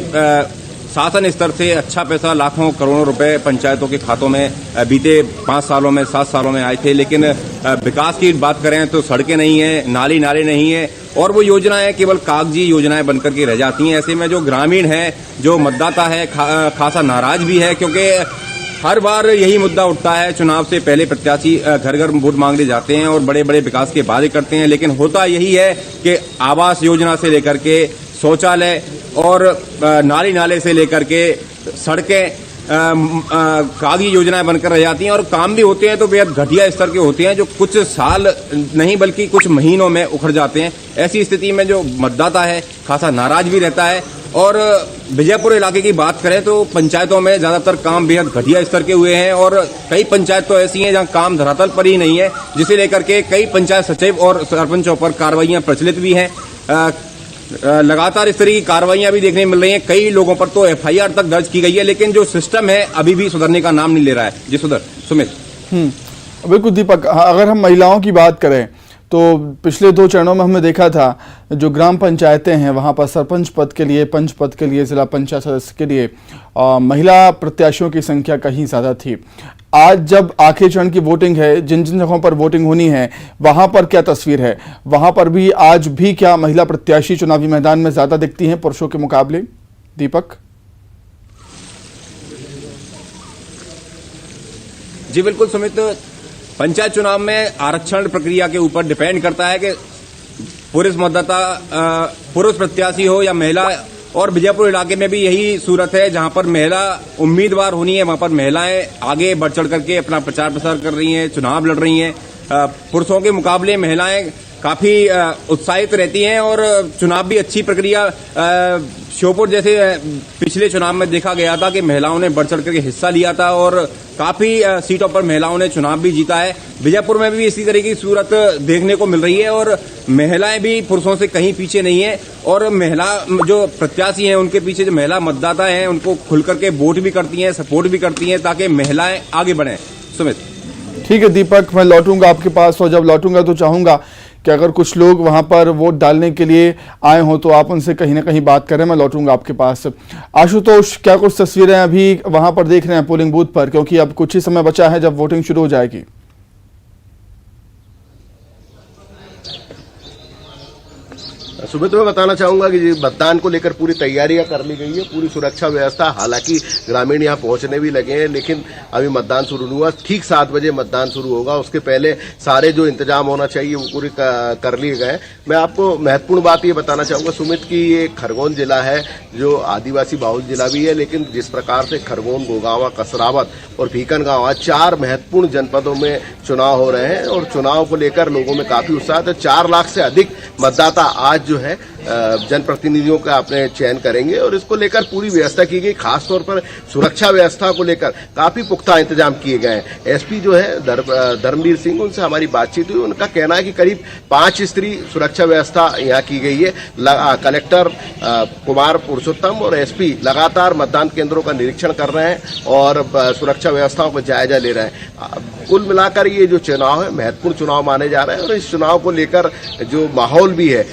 शासन स्तर से अच्छा पैसा, लाखों करोड़ों रुपए पंचायतों के खातों में बीते 5 सालों में 7 सालों में आए थे, लेकिन विकास की बात करें तो सड़कें नहीं है, नाले नहीं है और वो योजनाएं केवल कागजी योजनाएं बनकर के रह जाती हैं। ऐसे में जो ग्रामीण है, जो मतदाता है, खासा नाराज भी है, क्योंकि हर बार यही मुद्दा उठता है। चुनाव से पहले प्रत्याशी घर घर वोट मांगने जाते हैं और बड़े बड़े विकास के वादे करते हैं, लेकिन होता यही है कि आवास योजना से लेकर के शौचालय और नाले से लेकर के सड़कें कागजी योजनाएं बनकर रह जाती हैं और काम भी होते हैं तो बेहद घटिया स्तर के होते हैं, जो कुछ साल नहीं बल्कि कुछ महीनों में उखड़ जाते हैं। ऐसी स्थिति में जो मतदाता है खासा नाराज भी रहता है। और विजयपुर इलाके की बात करें तो पंचायतों में ज्यादातर काम बेहद घटिया स्तर के हुए हैं और कई पंचायत तो ऐसी हैं जहां काम धरातल पर ही नहीं है, जिसे लेकर के कई पंचायत सचिव और सरपंचों पर कार्रवाइयां प्रचलित भी हैं। लगातार इस तरह की कार्रवाइयां भी देखने मिल रही हैं। कई लोगों पर तो एफआईआर तक दर्ज की गई है, लेकिन जो सिस्टम है अभी भी सुधरने का नाम नहीं ले रहा है। जी सुमित। बिल्कुल दीपक, अगर हम महिलाओं की बात करें तो पिछले 2 चरणों में हमने देखा था जो ग्राम पंचायतें हैं वहां पर सरपंच पद के लिए, पंच पद के लिए, जिला पंचायत सदस्य के लिए महिला प्रत्याशियों की संख्या कहीं ज़्यादा थी। आज जब आखिरी चरण की वोटिंग है, जिन जिन जगहों पर वोटिंग होनी है वहां पर क्या तस्वीर है? वहां पर भी आज भी क्या महिला प्रत्याशी चुनावी मैदान में ज़्यादा दिखती हैं पुरुषों के मुकाबले? दीपक। जी बिल्कुल सुमित, पंचायत चुनाव में आरक्षण प्रक्रिया के ऊपर डिपेंड करता है कि पुरुष मतदाता, पुरुष प्रत्याशी हो या महिला, और विजयपुर इलाके में भी यही सूरत है। जहां पर महिला उम्मीदवार होनी है वहां पर महिलाएं आगे बढ़ चढ़ करके अपना प्रचार प्रसार कर रही हैं, चुनाव लड़ रही हैं। पुरुषों के मुकाबले महिलाएं काफी उत्साहित रहती हैं और चुनाव भी अच्छी प्रक्रिया श्योपुर जैसे पिछले चुनाव में देखा गया था कि महिलाओं ने बढ़ चढ़ करके हिस्सा लिया था और काफी सीटों पर महिलाओं ने चुनाव भी जीता है। विजयपुर में भी इसी तरह की सूरत देखने को मिल रही है और महिलाएं भी पुरुषों से कहीं पीछे नहीं है और महिला जो प्रत्याशी हैं उनके पीछे जो महिला मतदाता हैं उनको खुल करके वोट भी करती हैं, सपोर्ट भी करती हैं ताकि महिलाएं आगे बढ़ें। सुमित। ठीक है दीपक, मैं लौटूंगा आपके पास और जब लौटूंगा तो चाहूंगा कि अगर कुछ लोग वहां पर वोट डालने के लिए आए हों तो आप उनसे कहीं ना कहीं बात करें। मैं लौटूंगा आपके पास। आशुतोष, क्या कुछ तस्वीरें अभी वहां पर देख रहे हैं पोलिंग बूथ पर, क्योंकि अब कुछ ही समय बचा है जब वोटिंग शुरू हो जाएगी? सुमित, मैं बताना चाहूंगा कि मतदान को लेकर पूरी तैयारियां कर ली गई है, पूरी सुरक्षा व्यवस्था। हालांकि ग्रामीण यहां पहुंचने भी लगे हैं, लेकिन अभी मतदान शुरू नहीं हुआ। ठीक 7 बजे मतदान शुरू होगा, उसके पहले सारे जो इंतजाम होना चाहिए वो पूरे कर लिए गए। मैं आपको महत्वपूर्ण बात ये बताना चाहूंगा सुमित की ये खरगोन जिला है जो आदिवासी बाहुल जिला भी है, लेकिन जिस प्रकार से खरगोन, गोगावा, कसरावत और भीकनगांव 4 महत्वपूर्ण जनपदों में चुनाव हो रहे हैं और चुनाव को लेकर लोगों में काफी उत्साह है। 4 लाख से अधिक मतदाता आज जो है जनप्रतिनिधियों का अपने चयन करेंगे और इसको लेकर पूरी व्यवस्था की गई। खासतौर पर सुरक्षा व्यवस्था को लेकर काफी पुख्ता इंतजाम किए गए हैं। एसपी जो है धर्मवीर सिंह, उनसे हमारी बातचीत हुई। उनका कहना है कि करीब 5 स्तरीय सुरक्षा व्यवस्था यहाँ की गई है। कलेक्टर कुमार पुरुषोत्तम और एसपी लगातार मतदान केंद्रों का निरीक्षण कर रहे हैं और सुरक्षा व्यवस्थाओं का जायजा ले रहे हैं। कुल मिलाकर ये जो चुनाव है महत्वपूर्ण चुनाव माने जा रहे हैं और इस चुनाव को लेकर जो माहौल भी है,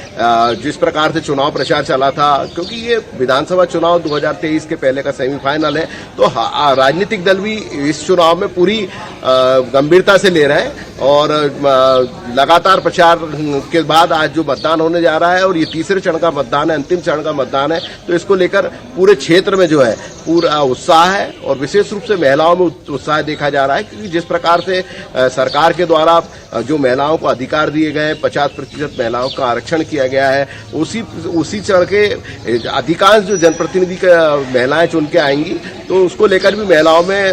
जिस प्रकार से चुनाव प्रचार चला था, क्योंकि ये विधानसभा चुनाव 2023 के पहले का सेमीफाइनल है, तो राजनीतिक दल भी इस चुनाव में पूरी गंभीरता से ले रहे हैं और लगातार प्रचार के बाद आज जो मतदान होने जा रहा है और ये तीसरे चरण का मतदान है, अंतिम चरण का मतदान है, तो इसको लेकर पूरे क्षेत्र में जो है पूरा उत्साह है और विशेष रूप से महिलाओं में उत्साह देखा जा रहा है, क्योंकि जिस प्रकार से सरकार के द्वारा जो महिलाओं को अधिकार दिए गए, 50% महिलाओं का आरक्षण किया गया है, उसी चरण के अधिकांश जो जनप्रतिनिधि महिलाएं चुन के आएंगी, तो उसको लेकर भी महिलाओं में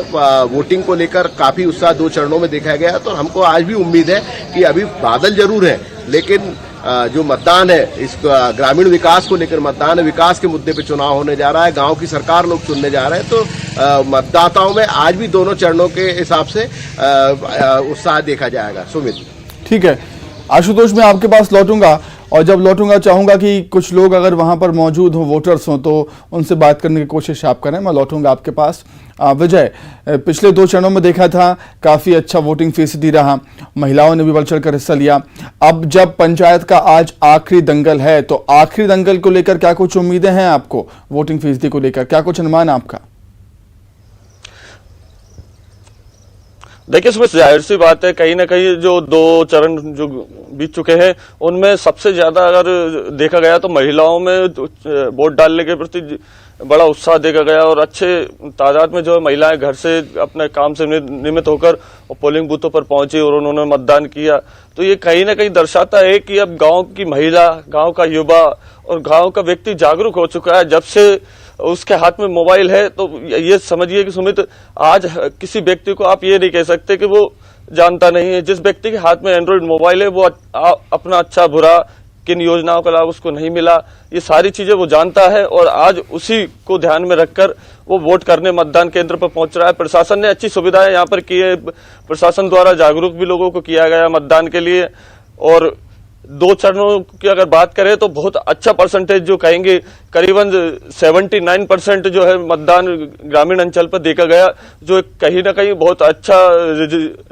वोटिंग को लेकर काफी उत्साह 2 चरणों में देखा गया। तो हमको आज भी उम्मीद है कि अभी बादल जरूर है, लेकिन जो मतदान है इस ग्रामीण विकास को लेकर मतदान है, विकास के मुद्दे पे चुनाव होने जा रहा है, गांव की सरकार लोग चुनने जा रहे हैं, तो मतदाताओं में आज भी दोनों चरणों के हिसाब से उत्साह देखा जाएगा। सुमित, ठीक है आशुतोष, मैं आपके पास लौटूंगा और जब लौटूंगा चाहूंगा कि कुछ लोग अगर वहां पर मौजूद हो, वोटर्स हो, तो उनसे बात करने की कोशिश आप करें। मैं लौटूंगा आपके पास। विजय, पिछले 2 चरणों में देखा था काफी अच्छा वोटिंग फीसदी रहा, महिलाओं ने भी बढ़ चढ़कर हिस्सा लिया। अब जब पंचायत का आज आखिरी दंगल है, तो आखिरी दंगल को लेकर क्या कुछ उम्मीदें हैं आपको? वोटिंग फीसदी को लेकर क्या कुछ अनुमान आपका? देखिए, इसमें जाहिर सी बात है, कहीं ना कहीं जो 2 चरण जो बीत चुके हैं उनमें सबसे ज्यादा अगर देखा गया तो महिलाओं में वोट डालने के प्रति बड़ा उत्साह देखा गया और अच्छे तादाद में जो है महिलाएं घर से अपने काम से निमित्त होकर पोलिंग बूथों पर पहुंची और उन्होंने मतदान किया। तो ये कहीं ना कहीं दर्शाता है कि अब गांव की महिला, गांव का युवा और गांव का व्यक्ति जागरूक हो चुका है। जब से उसके हाथ में मोबाइल है, तो ये समझिए कि सुमित, आज किसी व्यक्ति को आप ये नहीं कह सकते कि वो जानता नहीं है। जिस व्यक्ति के हाथ में एंड्रॉइड मोबाइल है वो अपना अच्छा बुरा, किन योजनाओं का लाभ उसको नहीं मिला, ये सारी चीजें वो जानता है और आज उसी को ध्यान में रखकर वो वोट करने मतदान केंद्र पर पहुंच रहा है। प्रशासन ने अच्छी सुविधाएं यहाँ पर की है, प्रशासन द्वारा जागरूक भी लोगों को किया गया मतदान के लिए। और 2 चरणों की अगर बात करें तो बहुत अच्छा परसेंटेज जो कहेंगे, करीबन 79% जो है मतदान ग्रामीण अंचल पर देखा गया, जो कहीं ना कहीं बहुत अच्छा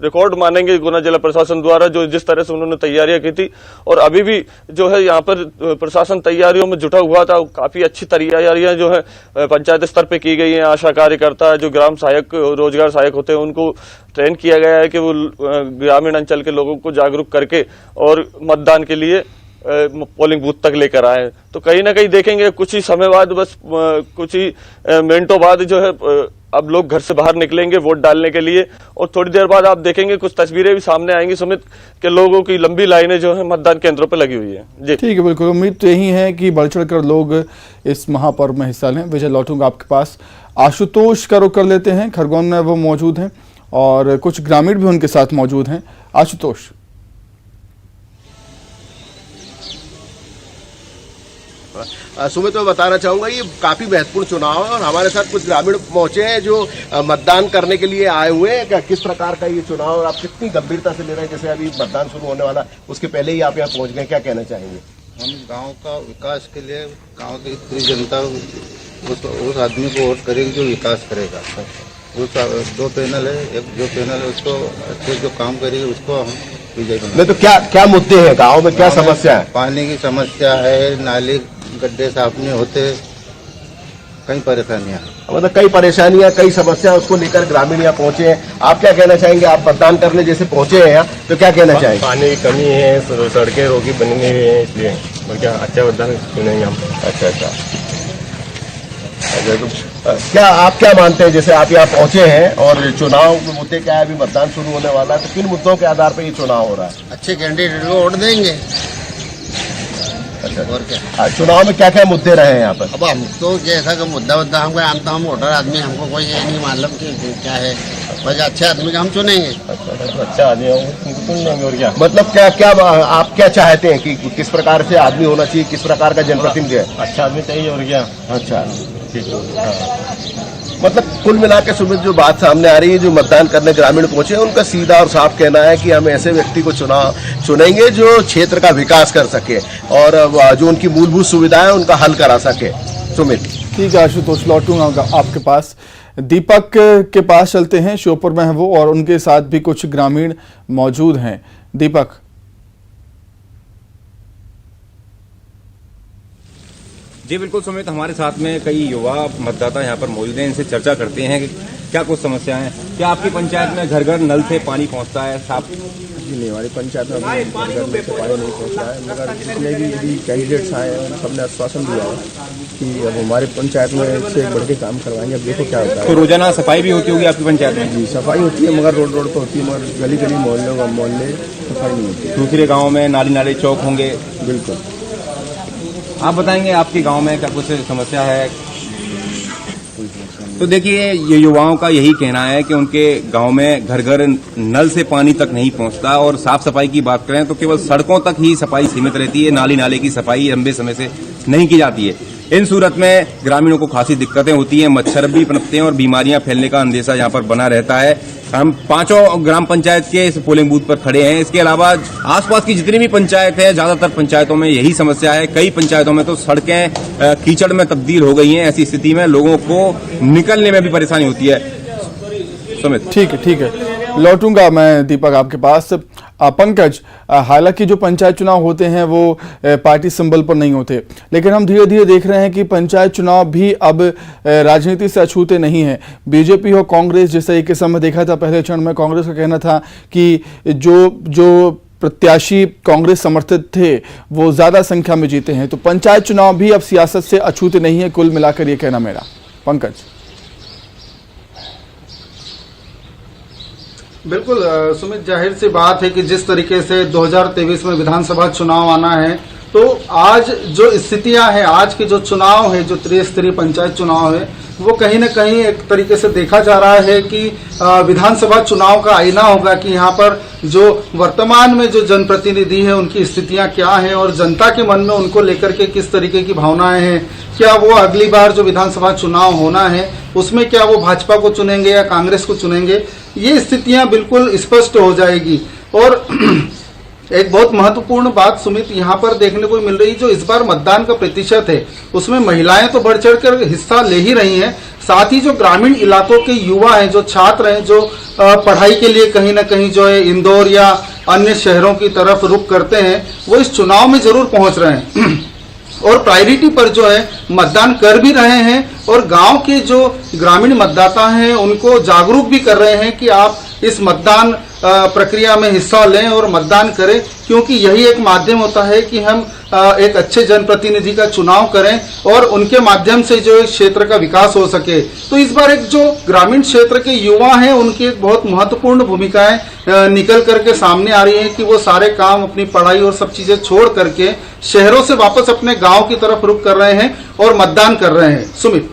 रिकॉर्ड मानेंगे गुना जिला प्रशासन द्वारा, जो जिस तरह से उन्होंने तैयारियां की थी। और अभी भी जो है यहाँ पर प्रशासन तैयारियों में जुटा हुआ था, काफी अच्छी तैयारियां जो है पंचायत स्तर पे की गई हैं। आशा कार्यकर्ता, जो ग्राम सहायक, रोजगार सहायक होते हैं, उनको ट्रेन किया गया है कि वो ग्रामीण अंचल के लोगों को जागरूक करके और मतदान के लिए पोलिंग बूथ तक लेकर आए। तो कहीं ना कहीं देखेंगे कुछ ही समय बाद, बस कुछ ही मिनटों बाद जो है अब लोग घर से बाहर निकलेंगे वोट डालने के लिए और थोड़ी देर बाद आप देखेंगे कुछ तस्वीरें भी सामने आएंगी सुमित, के लोगों की लंबी लाइनें जो है मतदान केंद्रों पर लगी हुई है। जी ठीक है, बिल्कुल उम्मीद तो यही है कि बढ़ चढ़कर लोग इस महापर्व में हिस्सा लें। विजय, लौटूंगा आपके पास। आशुतोष का रुख कर लेते हैं, खरगोन में वो मौजूद हैं और कुछ ग्रामीण भी उनके साथ मौजूद हैं। आशुतोष, सुमित, मैं बताना चाहूंगा ये काफी महत्वपूर्ण चुनाव है और हमारे साथ कुछ ग्रामीण पहुंचे हैं जो मतदान करने के लिए आए हुए हैं। क्या किस प्रकार का ये चुनाव और आप कितनी गंभीरता से ले रहे हैं? जैसे अभी मतदान शुरू होने वाला, उसके पहले ही आप यहाँ पहुंच गए, क्या कहना चाहेंगे? हम गांव का विकास के लिए, गांव की पूरी जनता उस आदमी को वोट करेगी जो विकास करेगा। उस 2 पैनल है, एक जो पैनल है उसको अच्छे जो काम करेगी उसको हम विजय कुमार। नहीं तो क्या क्या मुद्दे हैं गांव में, क्या समस्या है? पानी की समस्या है, नाली गड्ढे साफ नहीं होते, कई परेशानियां हैं। मतलब कई परेशानियां, कई समस्या, उसको लेकर ग्रामीण यहाँ पहुंचे हैं। आप क्या कहना चाहेंगे? आप मतदान करने जैसे पहुंचे हैं यहाँ, तो क्या कहना चाहेंगे? पानी की कमी है, सड़कें रोकी बनी हुई है, इसलिए और क्या अच्छा मतदान चुनेंगे हम। अच्छा तो क्या आप क्या मानते हैं, जैसे आप यहाँ पहुंचे हैं और चुनाव के मुद्दे क्या है, अभी मतदान शुरू होने वाला है, तो किन मुद्दों के आधार पर ये चुनाव हो रहा है? अच्छे कैंडिडेट को वोट देंगे। अच्छा, और क्या चुनाव में क्या क्या मुद्दे रहे हैं यहाँ पर? अब हम तो जैसा का मुद्दा हमको, हम वोटर आदमी, हमको कोई ये नहीं मालूम कि क्या है, बस अच्छे आदमी का हम चुनेंगे। अच्छा आदमी उनको चुन लेंगे और क्या। मतलब क्या क्या आप क्या चाहते हैं कि किस प्रकार से आदमी होना चाहिए, किस प्रकार का जनप्रतिनिधि है? अच्छा आदमी चाहिए और क्या। अच्छा, ठीक है। मतलब कुल मिला के सुमित जो बात सामने आ रही है, जो मतदान करने ग्रामीण पहुंचे हैं, उनका सीधा और साफ कहना है कि हम ऐसे व्यक्ति को चुनेंगे जो क्षेत्र का विकास कर सके और जो उनकी मूलभूत सुविधाएं उनका हल करा सके। सुमित, ठीक है आशुतोष, लौटूंगा आपके पास। दीपक के पास चलते हैं, श्योपुर में है वो और उनके साथ भी कुछ ग्रामीण मौजूद हैं। दीपक, जी बिल्कुल सुमित, हमारे साथ में कई युवा मतदाता यहाँ पर मौजूद हैं, इनसे चर्चा करते हैं कि क्या कुछ समस्याएं हैं। क्या आपकी पंचायत में घर घर नल से पानी पहुँचता है साफ? नहीं, हमारी पंचायत में घर में से पानी नहीं पहुँच रहा है, मगर जितने भी यदि कैंडिडेट्स आए हैं सबने आश्वासन दिया है कि अब हमारी पंचायत में से बढ़ के काम करवाएंगे। अब देखो क्या होता है। तो रोजाना सफाई भी होती होगी आपकी पंचायत में? जी सफाई होती है, मगर रोड पर होती है, मगर गली गली मोहल्ले सफाई नहीं होती। दूसरे गाँव में नाली नाले चौक होंगे? बिल्कुल। आप बताएंगे आपके गांव में क्या कुछ समस्या है? तो देखिए, ये युवाओं का यही कहना है कि उनके गांव में घर घर नल से पानी तक नहीं पहुंचता और साफ सफाई की बात करें तो केवल सड़कों तक ही सफाई सीमित रहती है, नाली नाले की सफाई लंबे समय से नहीं की जाती है। इन सूरत में ग्रामीणों को खासी दिक्कतें होती हैं, मच्छर भी पनपते हैं और बीमारियां फैलने का अंदेशा यहाँ पर बना रहता है। हम 5 ग्राम पंचायत के इस पोलिंग बूथ पर खड़े हैं। इसके अलावा आसपास की जितनी भी पंचायत है, ज्यादातर पंचायतों में यही समस्या है। कई पंचायतों में तो सड़कें कीचड़ में तब्दील हो गई हैं। ऐसी स्थिति में लोगों को निकलने में भी परेशानी होती है। सुमित, ठीक है, लौटूंगा मैं दीपक आपके पास। पंकज, हालांकि जो पंचायत चुनाव होते हैं वो पार्टी सिंबल पर नहीं होते, लेकिन हम धीरे धीरे देख रहे हैं कि पंचायत चुनाव भी अब राजनीति से अछूते नहीं है। बीजेपी और कांग्रेस, जिस तरीके से हमने देखा था पहले चरण में, कांग्रेस का कहना था कि जो प्रत्याशी कांग्रेस समर्थित थे वो ज्यादा संख्या में जीते हैं, तो पंचायत चुनाव भी अब सियासत से अछूते नहीं है, कुल मिलाकर ये कहना मेरा। पंकज, बिल्कुल सुमित, जाहिर सी बात है कि जिस तरीके से 2023 में विधानसभा चुनाव आना है, तो आज जो स्थितियां हैं, आज के जो चुनाव है, जो त्रिस्तरीय पंचायत चुनाव है, वो कहीं न कहीं एक तरीके से देखा जा रहा है कि विधानसभा चुनाव का आईना होगा कि यहाँ पर जो वर्तमान में जो जनप्रतिनिधि है उनकी स्थितियां क्या हैं और जनता के मन में उनको लेकर के किस तरीके की भावनाएं हैं। क्या वो अगली बार जो विधानसभा चुनाव होना है उसमें क्या वो भाजपा को चुनेंगे या कांग्रेस को चुनेंगे, ये स्थितियां बिल्कुल स्पष्ट हो जाएगी। और एक बहुत महत्वपूर्ण बात सुमित यहाँ पर देखने को मिल रही, जो इस बार मतदान का प्रतिशत है उसमें महिलाएं तो बढ़ चढ़कर हिस्सा ले ही रही हैं, साथ ही जो ग्रामीण इलाकों के युवा हैं, जो छात्र हैं, जो पढ़ाई के लिए कहीं ना कहीं जो है इंदौर या अन्य शहरों की तरफ रुख करते हैं, वो इस चुनाव में जरूर पहुंच रहे हैं और प्रायोरिटी पर जो है मतदान कर भी रहे हैं और गांव के जो ग्रामीण मतदाता हैं उनको जागरूक भी कर रहे हैं कि आप इस मतदान प्रक्रिया में हिस्सा लें और मतदान करें, क्योंकि यही एक माध्यम होता है कि हम एक अच्छे जनप्रतिनिधि का चुनाव करें और उनके माध्यम से जो इस क्षेत्र का विकास हो सके। तो इस बार एक जो ग्रामीण क्षेत्र के युवा हैं उनकी एक बहुत महत्वपूर्ण भूमिकाएं निकल करके सामने आ रही है कि वो सारे काम, अपनी पढ़ाई और सब चीजें छोड़ करके शहरों से वापस अपने गाँव की तरफ रुख कर रहे हैं और मतदान कर रहे हैं। सुमित,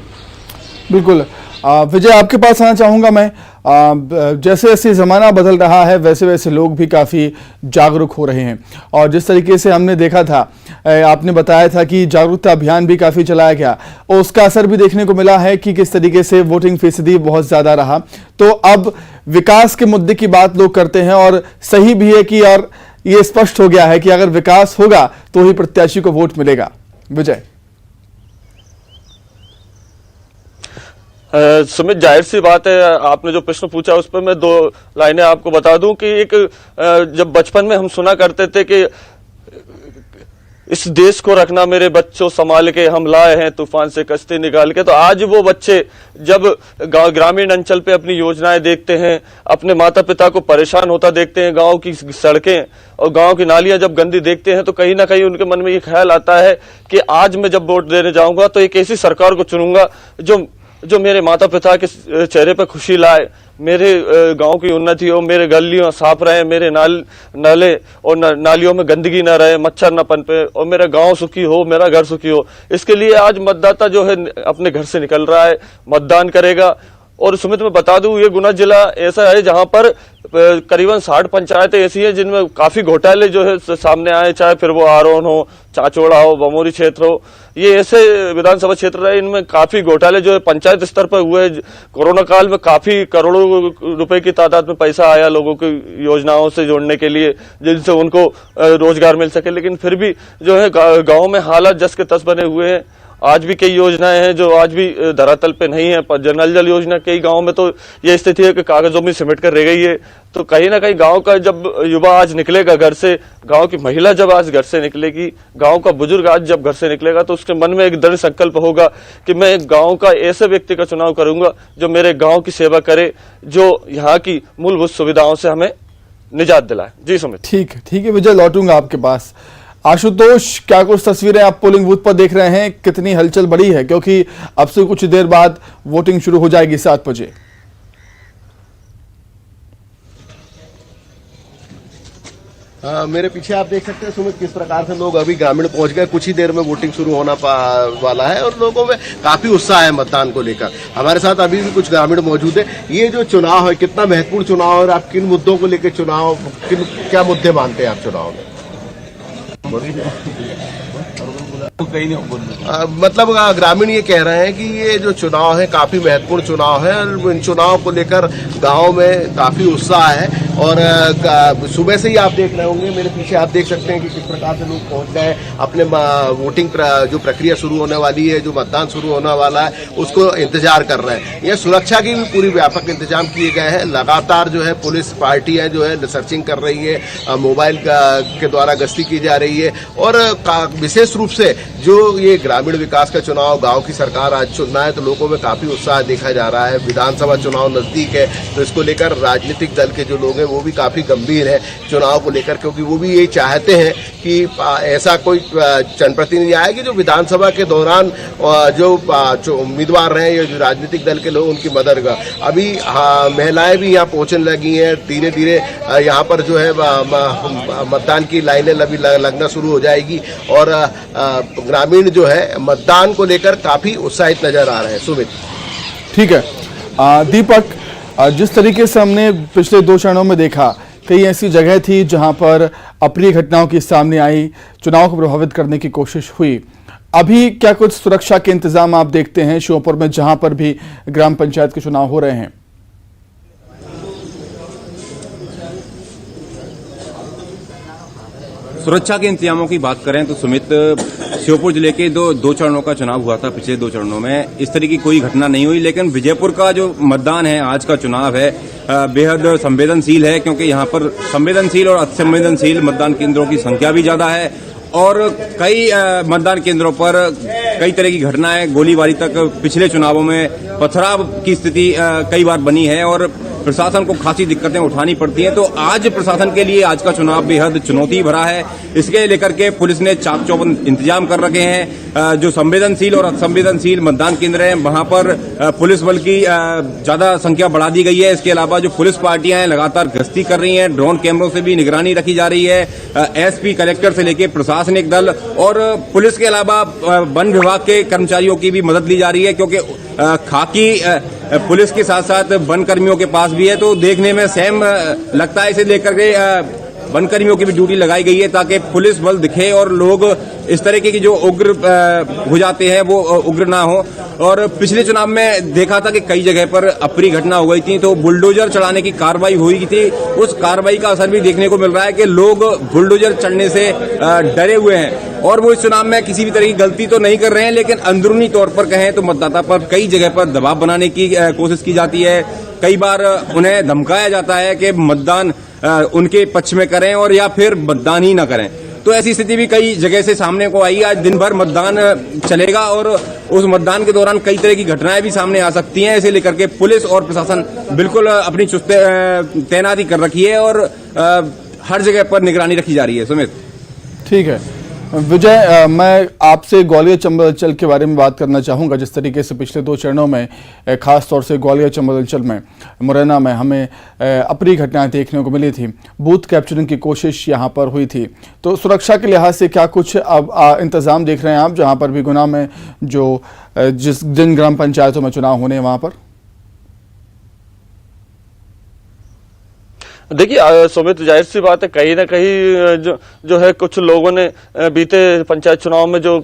बिल्कुल। विजय, आपके पास आना चाहूंगा मैं। जैसे जैसे ज़माना बदल रहा है वैसे वैसे लोग भी काफ़ी जागरूक हो रहे हैं और जिस तरीके से हमने देखा था, आपने बताया था कि जागरूकता अभियान भी काफ़ी चलाया गया और उसका असर भी देखने को मिला है कि किस तरीके से वोटिंग फीसदी बहुत ज़्यादा रहा। तो अब विकास के मुद्दे की बात लोग करते हैं और सही भी है कि और ये स्पष्ट हो गया है कि अगर विकास होगा तो ही प्रत्याशी को वोट मिलेगा। विजय, सुमित, जाहिर सी बात है, आपने जो प्रश्न पूछा उस पर मैं 2 लाइनें आपको बता दूं कि जब बचपन में हम सुना करते थे कि इस देश को रखना मेरे बच्चों संभाल के, हम लाए हैं तूफान से कश्ती निकाल के, तो आज वो बच्चे जब ग्रामीण अंचल पे अपनी योजनाएं देखते हैं, अपने माता पिता को परेशान होता देखते हैं, गांव की सड़कें और गांव की नालियां जब गंदी देखते हैं, तो कहीं ना कहीं उनके मन में ये ख्याल आता है कि आज मैं जब वोट देने जाऊंगा तो एक ऐसी सरकार को चुनूंगा जो मेरे माता पिता के चेहरे पर खुशी लाए, मेरे गांव की उन्नति हो, मेरे गलियां साफ रहे, मेरे नाले और नालियों में गंदगी न रहे, मच्छर न पनपे और मेरा गांव सुखी हो, मेरा घर सुखी हो। इसके लिए आज मतदाता जो है अपने घर से निकल रहा है, मतदान करेगा। और सुमित, मैं बता दूं, ये गुना जिला ऐसा है जहां पर करीबन 60 पंचायतें ऐसी हैं जिनमें काफी घोटाले जो है सामने आए, चाहे फिर वो आरोन हो, चाचोड़ा हो, बमोरी क्षेत्र हो, ये ऐसे विधानसभा क्षेत्र है इनमें काफी घोटाले जो है पंचायत स्तर पर हुए। कोरोना काल में काफी करोड़ों रुपए की तादाद में पैसा आया लोगों की योजनाओं से जोड़ने के लिए, जिनसे उनको रोजगार मिल सके, लेकिन फिर भी जो है गाँव में हालात जस के तस बने हुए हैं। आज भी कई योजनाएं हैं जो आज भी धरातल पे नहीं है। जल जल योजना कई गांव में तो ये स्थिति है कि कागजों में सिमट कर रह गई है। तो कहीं ना कहीं गांव का जब युवा आज निकलेगा घर से, गांव की महिला जब आज घर से निकलेगी, गांव का बुजुर्ग आज जब घर से निकलेगा, तो उसके मन में एक दृढ़ संकल्प होगा कि मैं गांव का ऐसे व्यक्ति का चुनाव करूंगा जो मेरे गांव की सेवा करे, जो यहाँ की मूलभूत सुविधाओं से हमें निजात दिलाए। जी सुमित। ठीक है विजय, लौटूंगा आपके पास। आशुतोष, क्या कुछ तस्वीरें आप पोलिंग बूथ पर देख रहे हैं? कितनी हलचल बढ़ी है, क्योंकि अब से कुछ देर बाद वोटिंग शुरू हो जाएगी 7 बजे। मेरे पीछे आप देख सकते हैं सुमित, किस प्रकार से लोग अभी ग्रामीण पहुंच गए। कुछ ही देर में वोटिंग शुरू होना वाला है और लोगों में काफी उत्साह है मतदान को लेकर। हमारे साथ अभी भी कुछ ग्रामीण मौजूद है। ये जो चुनाव है, कितना महत्वपूर्ण चुनाव है और आप किन मुद्दों को लेकर चुनाव, क्या मुद्दे मानते हैं आप चुनाव में? मतलब ग्रामीण ये कह रहे हैं कि ये जो चुनाव है काफी महत्वपूर्ण चुनाव है और इन चुनाव को लेकर गांव में काफी उत्साह है। और सुबह से ही आप देख रहे होंगे, मेरे पीछे आप देख सकते हैं कि किस प्रकार से लोग पहुंच गए अपने वोटिंग जो प्रक्रिया शुरू होने वाली है, जो मतदान शुरू होने वाला है, उसको इंतजार कर रहे हैं। ये सुरक्षा की भी पूरी व्यापक इंतजाम किए गए हैं। लगातार जो है पुलिस पार्टियां जो है सर्चिंग कर रही है, मोबाइल के द्वारा गश्ती की जा रही है। और विशेष रूप से जो ये ग्रामीण विकास का चुनाव, गांव की सरकार आज चुनना है, तो लोगों में काफी उत्साह देखा जा रहा है। विधानसभा चुनाव नजदीक है, तो इसको लेकर राजनीतिक दल के जो लोग हैं वो भी काफी गंभीर है चुनाव को लेकर, क्योंकि वो भी यही चाहते हैं कि ऐसा कोई जनप्रतिनिधि आए कि जो विधानसभा के दौरान जो उम्मीदवार रहे या जो राजनीतिक दल के लोग, उनकी मदद का। अभी महिलाएं भी यहाँ पहुंचने लगी हैं। धीरे धीरे यहाँ पर जो है मतदान की लाइनें लगना शुरू हो जाएगी और ग्रामीण जो है मतदान को लेकर काफी उत्साहित नजर आ रहे हैं। सुमित। ठीक है दीपक, जिस तरीके से हमने पिछले 2 चरणों में देखा, कई ऐसी जगह थी जहां पर अप्रिय घटनाओं की सामने आई, चुनाव को प्रभावित करने की कोशिश हुई। अभी क्या कुछ सुरक्षा के इंतजाम आप देखते हैं श्योपुर में, जहां पर भी ग्राम पंचायत के चुनाव हो रहे हैं? सुरक्षा के इंतजामों की बात करें तो सुमित, श्योपुर जिले के दो चरणों का चुनाव हुआ था। पिछले 2 चरणों में इस तरह की कोई घटना नहीं हुई, लेकिन विजयपुर का जो मतदान है, आज का चुनाव है, बेहद संवेदनशील है, क्योंकि यहाँ पर संवेदनशील और अतिसंवेदनशील मतदान केंद्रों की संख्या भी ज्यादा है और कई मतदान केंद्रों पर कई तरह की घटनाएं, गोलीबारी तक पिछले चुनावों में पथराव की स्थिति कई बार बनी है और प्रशासन को खासी दिक्कतें उठानी पड़ती हैं। तो आज प्रशासन के लिए आज का चुनाव बेहद चुनौती भरा है। इसके लेकर के पुलिस ने चाक चौबंद इंतजाम कर रखे हैं। जो संवेदनशील और असंवेदनशील मतदान केंद्र हैं, वहां पर पुलिस बल की ज्यादा संख्या बढ़ा दी गई है। इसके अलावा जो पुलिस पार्टियां हैं लगातार गश्ती कर रही हैं, ड्रोन कैमरों से भी निगरानी रखी जा रही है। एसपी, कलेक्टर से लेकर प्रशासनिक दल और पुलिस के अलावा वन विभाग के कर्मचारियों की भी मदद ली जा रही है, क्योंकि खाकी पुलिस के साथ साथ वन कर्मियों के पास भी है, तो देखने में सेम लगता है। इसे लेकर के वन कर्मियों की भी ड्यूटी लगाई गई है ताकि पुलिस बल दिखे और लोग इस तरीके की जो उग्र हो जाते हैं वो उग्र ना हो। और पिछले चुनाव में देखा था कि कई जगह पर अप्रिय घटना हो गई थी, तो बुलडोजर चढ़ाने की कार्रवाई हुई थी, उस कार्रवाई का असर भी देखने को मिल रहा है कि लोग बुलडोजर चढ़ने से डरे हुए हैं। और वो इस चुनाव में किसी भी तरह की गलती तो नहीं कर रहे हैं, लेकिन अंदरूनी तौर पर कहें तो मतदाता पर कई जगह पर दबाव बनाने की कोशिश की जाती है। कई बार उन्हें धमकाया जाता है कि मतदान उनके पक्ष में करें और या फिर मतदान ही न करें। तो ऐसी स्थिति भी कई जगह से सामने को आई। आज दिन भर मतदान चलेगा और उस मतदान के दौरान कई तरह की घटनाएं भी सामने आ सकती हैं। इसे लेकर के पुलिस और प्रशासन बिल्कुल अपनी चुस्त तैनाती कर रखी है और हर जगह पर निगरानी रखी जा रही है। सुमित, ठीक है विजय, मैं आपसे ग्वालियर चंबल अंचल के बारे में बात करना चाहूंगा। जिस तरीके से पिछले 2 चरणों में खास तौर से ग्वालियर चंबल अंचल में मुरैना में हमें अप्रिय घटनाएं देखने को मिली थी, बूथ कैप्चरिंग की कोशिश यहां पर हुई थी, तो सुरक्षा के लिहाज से क्या कुछ अब इंतजाम देख रहे हैं आप, जहां पर भी गुना में जो जिन ग्राम पंचायतों में चुनाव होने वहां पर? देखिए सुमित, जाहिर सी बात है, कहीं ना कहीं जो है कुछ लोगों ने बीते पंचायत चुनाव में जो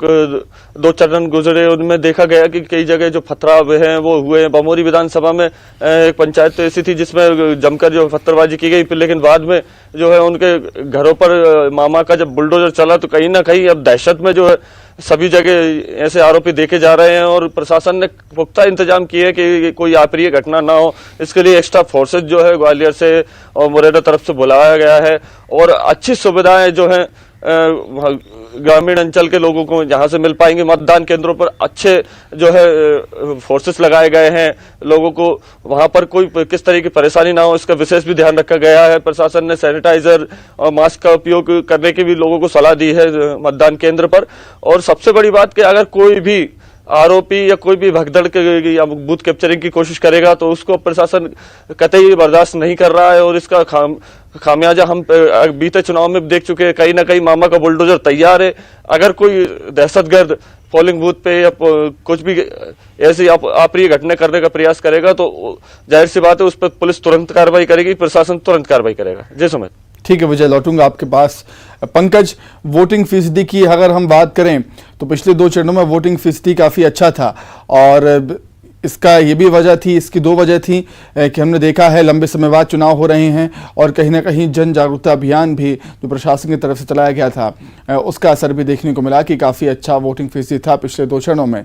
2 चरण गुजरे उनमें देखा गया कि कई जगह जो पथराव हैं वो हुए। बमोरी विधानसभा में एक पंचायत तो ऐसी थी जिसमें जमकर जो पत्थरबाजी की गई, लेकिन बाद में जो है उनके घरों पर मामा का जब बुलडोजर चला तो कहीं ना कहीं अब दहशत में जो है सभी जगह ऐसे आरोपी देखे जा रहे हैं और प्रशासन ने पुख्ता इंतजाम किए कि कोई अप्रिय घटना ना हो। इसके लिए एक्स्ट्रा फोर्सेज जो है ग्वालियर से और मुरैना तरफ से बुलाया गया है और अच्छी सुविधाएं जो है ग्रामीण अंचल के लोगों को जहां से मिल पाएंगे। मतदान केंद्रों पर अच्छे जो है फोर्सेस लगाए गए हैं, लोगों को वहां पर कोई किस तरह की परेशानी ना हो इसका विशेष भी ध्यान रखा गया है। प्रशासन ने सैनिटाइजर और मास्क का उपयोग करने की भी लोगों को सलाह दी है मतदान केंद्र पर। और सबसे बड़ी बात कि अगर कोई भी आरोपी या कोई भी भगदड़ के या बूथ कैप्चरिंग की कोशिश करेगा तो उसको प्रशासन कतई बर्दाश्त नहीं कर रहा है और इसका खामियाजा हम बीते चुनाव में देख चुके हैं। कहीं ना कहीं मामा का बुलडोजर तैयार है, अगर कोई दहशतगर्द पोलिंग बूथ पे या कुछ भी ऐसी अप्रिय घटना करने का प्रयास करेगा तो जाहिर सी बात है उस पर पुलिस तुरंत कार्रवाई करेगी, प्रशासन तुरंत कार्रवाई करेगा। जी सुमित। ठीक है विजय, लौटूंगा आपके पास। पंकज, वोटिंग फीसदी की अगर हम बात करें तो पिछले 2 चरणों में वोटिंग फीसदी काफ़ी अच्छा था और इसका ये भी वजह थी, इसकी 2 वजह थी कि हमने देखा है लंबे समय बाद चुनाव हो रहे हैं और कहीं ना कहीं जन जागरूकता अभियान भी जो प्रशासन की तरफ से चलाया गया था उसका असर भी देखने को मिला कि काफ़ी अच्छा वोटिंग फीसदी था पिछले 2 चरणों में।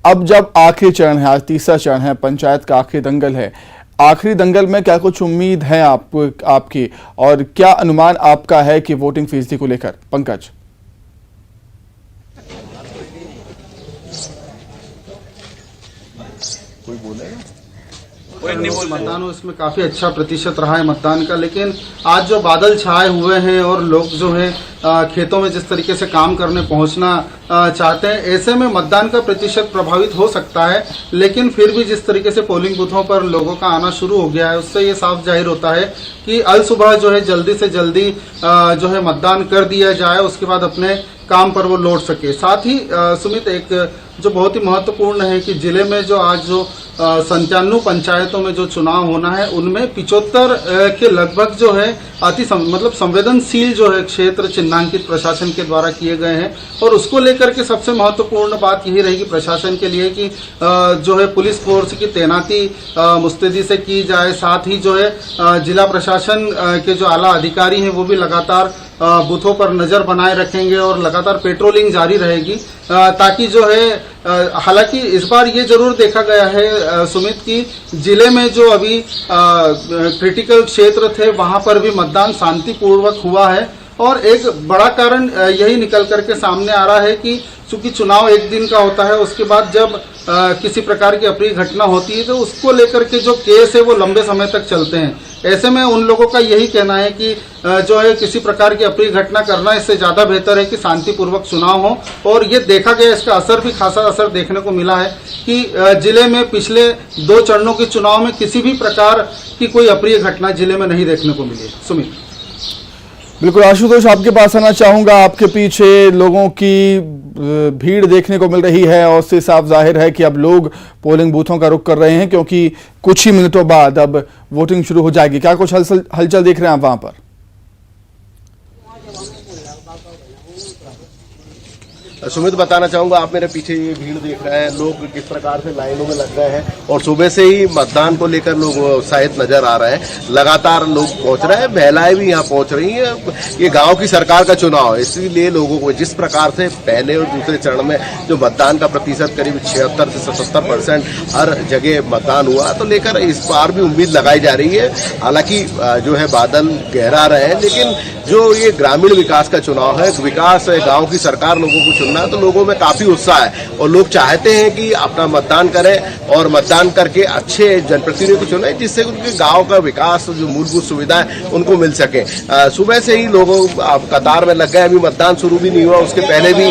अब जब आखिरी चरण है, आज तीसरा चरण है, पंचायत का आखिरी दंगल है, आखिरी दंगल में क्या कुछ उम्मीद है आपकी और क्या अनुमान आपका है कि वोटिंग फीसदी को लेकर? पंकज, कोई बोलेगा? मतदान हो इसमें काफी अच्छा प्रतिशत रहा है मतदान का, लेकिन आज जो बादल छाए हुए हैं और लोग जो है खेतों में जिस तरीके से काम करने पहुंचना चाहते हैं, ऐसे में मतदान का प्रतिशत प्रभावित हो सकता है। लेकिन फिर भी जिस तरीके से पोलिंग बूथों पर लोगों का आना शुरू हो गया है उससे ये साफ जाहिर होता है कि अल सुबह जो है जल्दी से जल्दी जो है मतदान कर दिया जाए, उसके बाद अपने काम पर वो लौट सके। साथ ही सुमित, एक जो बहुत ही महत्वपूर्ण है कि जिले में जो आज जो 97 पंचायतों में जो चुनाव होना है उनमें 75 के लगभग जो है मतलब संवेदनशील जो है क्षेत्र चिन्हांकित प्रशासन के द्वारा किए गए हैं और उसको लेकर के सबसे महत्वपूर्ण बात यही रहेगी प्रशासन के लिए कि जो है पुलिस फोर्स की तैनाती मुस्तैदी से की जाए। साथ ही जो है जिला प्रशासन के जो आला अधिकारी हैं वो भी लगातार बूथों पर नजर बनाए रखेंगे और लगातार पेट्रोलिंग जारी रहेगी ताकि जो है हालांकि इस बार ये जरूर देखा गया है सुमित की जिले में जो अभी क्रिटिकल क्षेत्र थे वहां पर भी मतदान शांतिपूर्वक हुआ है और एक बड़ा कारण यही निकल करके सामने आ रहा है कि चूंकि चुनाव एक दिन का होता है, उसके बाद जब किसी प्रकार की अप्रिय घटना होती है तो उसको लेकर के जो केस है वो लंबे समय तक चलते हैं। ऐसे में उन लोगों का यही कहना है कि जो है किसी प्रकार की अप्रिय घटना करना इससे ज्यादा बेहतर है कि शांतिपूर्वक चुनाव हो। और ये देखा गया, इसका असर भी खासा असर देखने को मिला है कि जिले में पिछले 2 चरणों के चुनाव में किसी भी प्रकार की कोई अप्रिय घटना जिले में नहीं देखने को मिली। सुमित, बिल्कुल आशुतोष, आपके पास आना चाहूंगा। आपके पीछे लोगों की भीड़ देखने को मिल रही है और उससे साफ जाहिर है कि अब लोग पोलिंग बूथों का रुख कर रहे हैं क्योंकि कुछ ही मिनटों बाद अब वोटिंग शुरू हो जाएगी। क्या कुछ हलचल देख रहे हैं आप वहां पर? सुमित, बताना चाहूंगा, आप मेरे पीछे ये भीड़ देख रहे हैं, लोग किस प्रकार से लाइनों में लग गए हैं और सुबह से ही मतदान को लेकर लोग उत्साहित नजर आ रहे हैं। लगातार लोग पहुंच रहे हैं, महिलाएं भी यहाँ पहुंच रही हैं। ये गांव की सरकार का चुनाव है, इसलिए लोगों को जिस प्रकार से पहले और दूसरे चरण में जो मतदान का प्रतिशत करीब 76 से 77% हर जगह मतदान हुआ, तो लेकर इस बार भी उम्मीद लगाई जा रही है। हालांकि जो है बादल गहरा रहे हैं, लेकिन जो ये ग्रामीण विकास का चुनाव है, विकास गांव की सरकार लोगों को चुनना है, तो लोगों में काफी उत्साह है और लोग चाहते हैं कि अपना मतदान करें और मतदान करके अच्छे जनप्रतिनिधि को चुने, जिससे उनके गांव का विकास, जो मूलभूत सुविधाएं उनको मिल सके। सुबह से ही लोगों कतार में लग गए, अभी मतदान शुरू भी नहीं हुआ, उसके पहले भी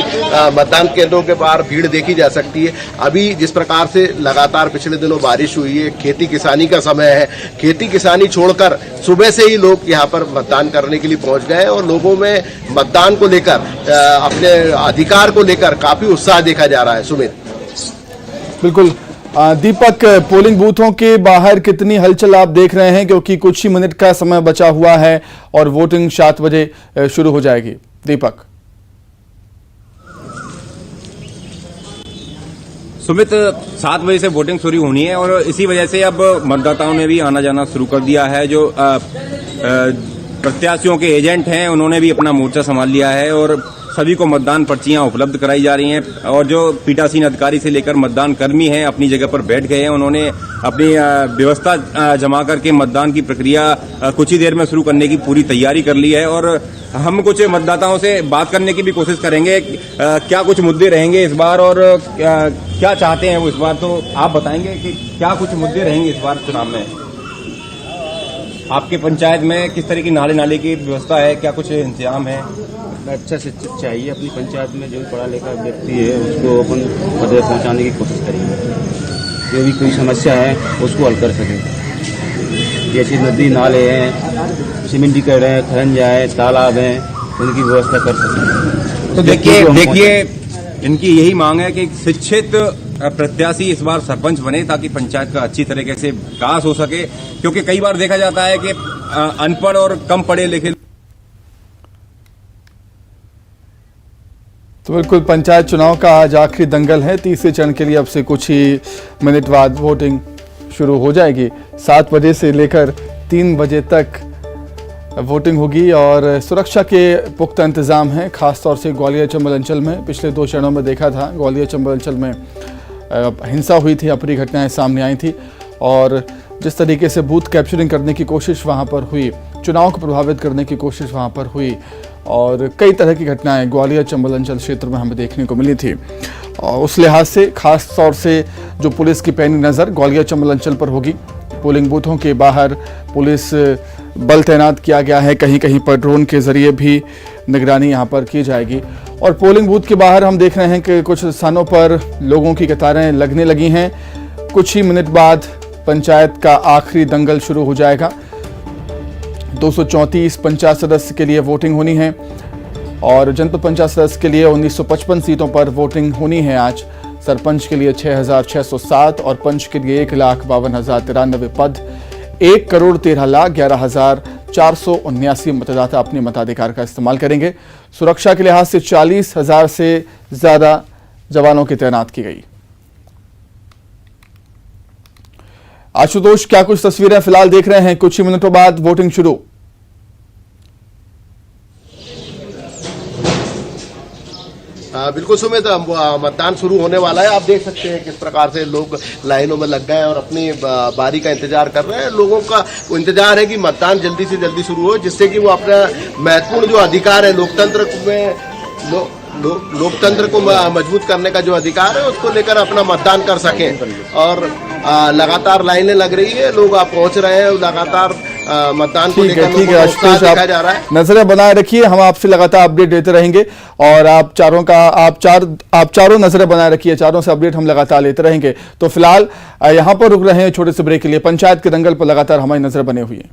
मतदान केंद्रों के बाहर भीड़ देखी जा सकती है। अभी जिस प्रकार से लगातार पिछले दिनों बारिश हुई है, खेती किसानी का समय है, खेती किसानी छोड़कर सुबह से ही लोग यहाँ पर मतदान करने के लिए पहुंच गए और लोगों में मतदान को लेकर, अपने अधिकार को लेकर काफी उत्साह देखा जा रहा है। सुमित, बिल्कुल दीपक, पोलिंग बूथों के बाहर कितनी हलचल आप देख रहे हैं, क्योंकि कुछ ही मिनट का समय बचा हुआ है और वोटिंग 7 बजे शुरू हो जाएगी। दीपक। सुमित, 7 बजे से वोटिंग शुरू होनी है और इसी वजह से अब मतदाताओं ने भी आना जाना शुरू कर दिया है। जो प्रत्याशियों के एजेंट हैं, उन्होंने भी अपना मोर्चा संभाल लिया है और सभी को मतदान पर्चियां उपलब्ध कराई जा रही हैं और जो पीठासीन अधिकारी से लेकर मतदान कर्मी हैं अपनी जगह पर बैठ गए हैं। उन्होंने अपनी व्यवस्था जमा करके मतदान की प्रक्रिया कुछ ही देर में शुरू करने की पूरी तैयारी कर ली है और हम कुछ मतदाताओं से बात करने की भी कोशिश करेंगे। क्या कुछ मुद्दे रहेंगे इस बार और क्या चाहते हैं वो इस बार, तो आप बताएंगे कि क्या कुछ मुद्दे रहेंगे इस बार चुनाव में? आपके पंचायत में किस तरह की नाले की व्यवस्था है, क्या कुछ इंतजाम है? अच्छा से चाहिए अपनी पंचायत में जो भी पढ़ा लिखा व्यक्ति है उसको अपन पदे पहुंचाने की कोशिश करेंगे, जो भी कोई समस्या है उसको हल कर सकें। जैसे नदी नाले हैं, सीमेंटीकरण है, खरंजा है, तालाब हैं, उनकी व्यवस्था कर सकें। तो देखिए इनकी यही मांग है कि शिक्षित प्रत्याशी इस बार सरपंच बने ताकि पंचायत का अच्छी तरीके से विकास हो सके, क्योंकि कई बार देखा जाता है कि अनपढ़ और कम पढ़े लिखे। तो बिल्कुल पंचायत चुनाव का आज आखिरी दंगल है। तीसरे चरण के लिए अब से कुछ ही मिनट बाद वोटिंग शुरू हो जाएगी। 7 बजे से लेकर 3 बजे तक वोटिंग होगी और सुरक्षा के पुख्ता इंतजाम हैं, खासतौर से ग्वालियर चंबल अंचल में। पिछले 2 चरणों में देखा था, ग्वालियर चंबल अंचल में हिंसा हुई थी, अप्रिय घटनाएं सामने आई थी और जिस तरीके से बूथ कैप्चरिंग करने की कोशिश वहां पर हुई, चुनाव को प्रभावित करने की कोशिश वहां पर हुई और कई तरह की घटनाएं ग्वालियर चंबल अंचल क्षेत्र में हमें देखने को मिली थी। और उस लिहाज से खास तौर से जो पुलिस की पैनी नज़र ग्वालियर चंबल अंचल पर होगी। पोलिंग बूथों के बाहर पुलिस बल तैनात किया गया है, कहीं कहीं पर ड्रोन के जरिए भी निगरानी यहाँ पर की जाएगी। और पोलिंग बूथ के बाहर हम देख रहे हैं कि कुछ स्थानों पर लोगों की कतारें लगने लगी हैं। कुछ ही मिनट बाद पंचायत का आखिरी दंगल शुरू हो जाएगा। 234 पंचायत सदस्य के लिए वोटिंग होनी है और जनपद पंचायत सदस्य के लिए 1955 सीटों पर वोटिंग होनी है आज। सरपंच के लिए 6607 और पंच के लिए 1,52,093 पद। 1,13,11,479 मतदाता अपने मताधिकार का इस्तेमाल करेंगे। सुरक्षा के लिहाज से 40,000 से ज्यादा जवानों की तैनात की गई। आशुतोष, क्या कुछ तस्वीरें फिलहाल देख रहे हैं? कुछ ही मिनटों बाद वोटिंग शुरू। बिल्कुल सुमित, मतदान शुरू होने वाला है। आप देख सकते हैं किस प्रकार से लोग लाइनों में लग गए और अपनी बारी का इंतजार कर रहे हैं। लोगों का इंतजार है कि मतदान जल्दी से जल्दी शुरू हो, जिससे कि वो अपना महत्वपूर्ण जो अधिकार है लोकतंत्र में, लोकतंत्र को मजबूत करने का जो अधिकार है उसको लेकर अपना मतदान कर सकें। और लगातार लाइनें लग रही है, लोग आप पहुंच रहे हैं, लगातार मतदान को लेकर उत्साह देखा जा रहा है। नजरें बनाए रखिए, हम आपसे लगातार अपडेट देते रहेंगे और आप चारों नजरें बनाए रखिए, चारों से अपडेट हम लगातार लेते रहेंगे। तो फिलहाल यहाँ पर रुक रहे हैं छोटे से ब्रेक के लिए। पंचायत के दंगल पर लगातार हमारी नजर बने हुई है।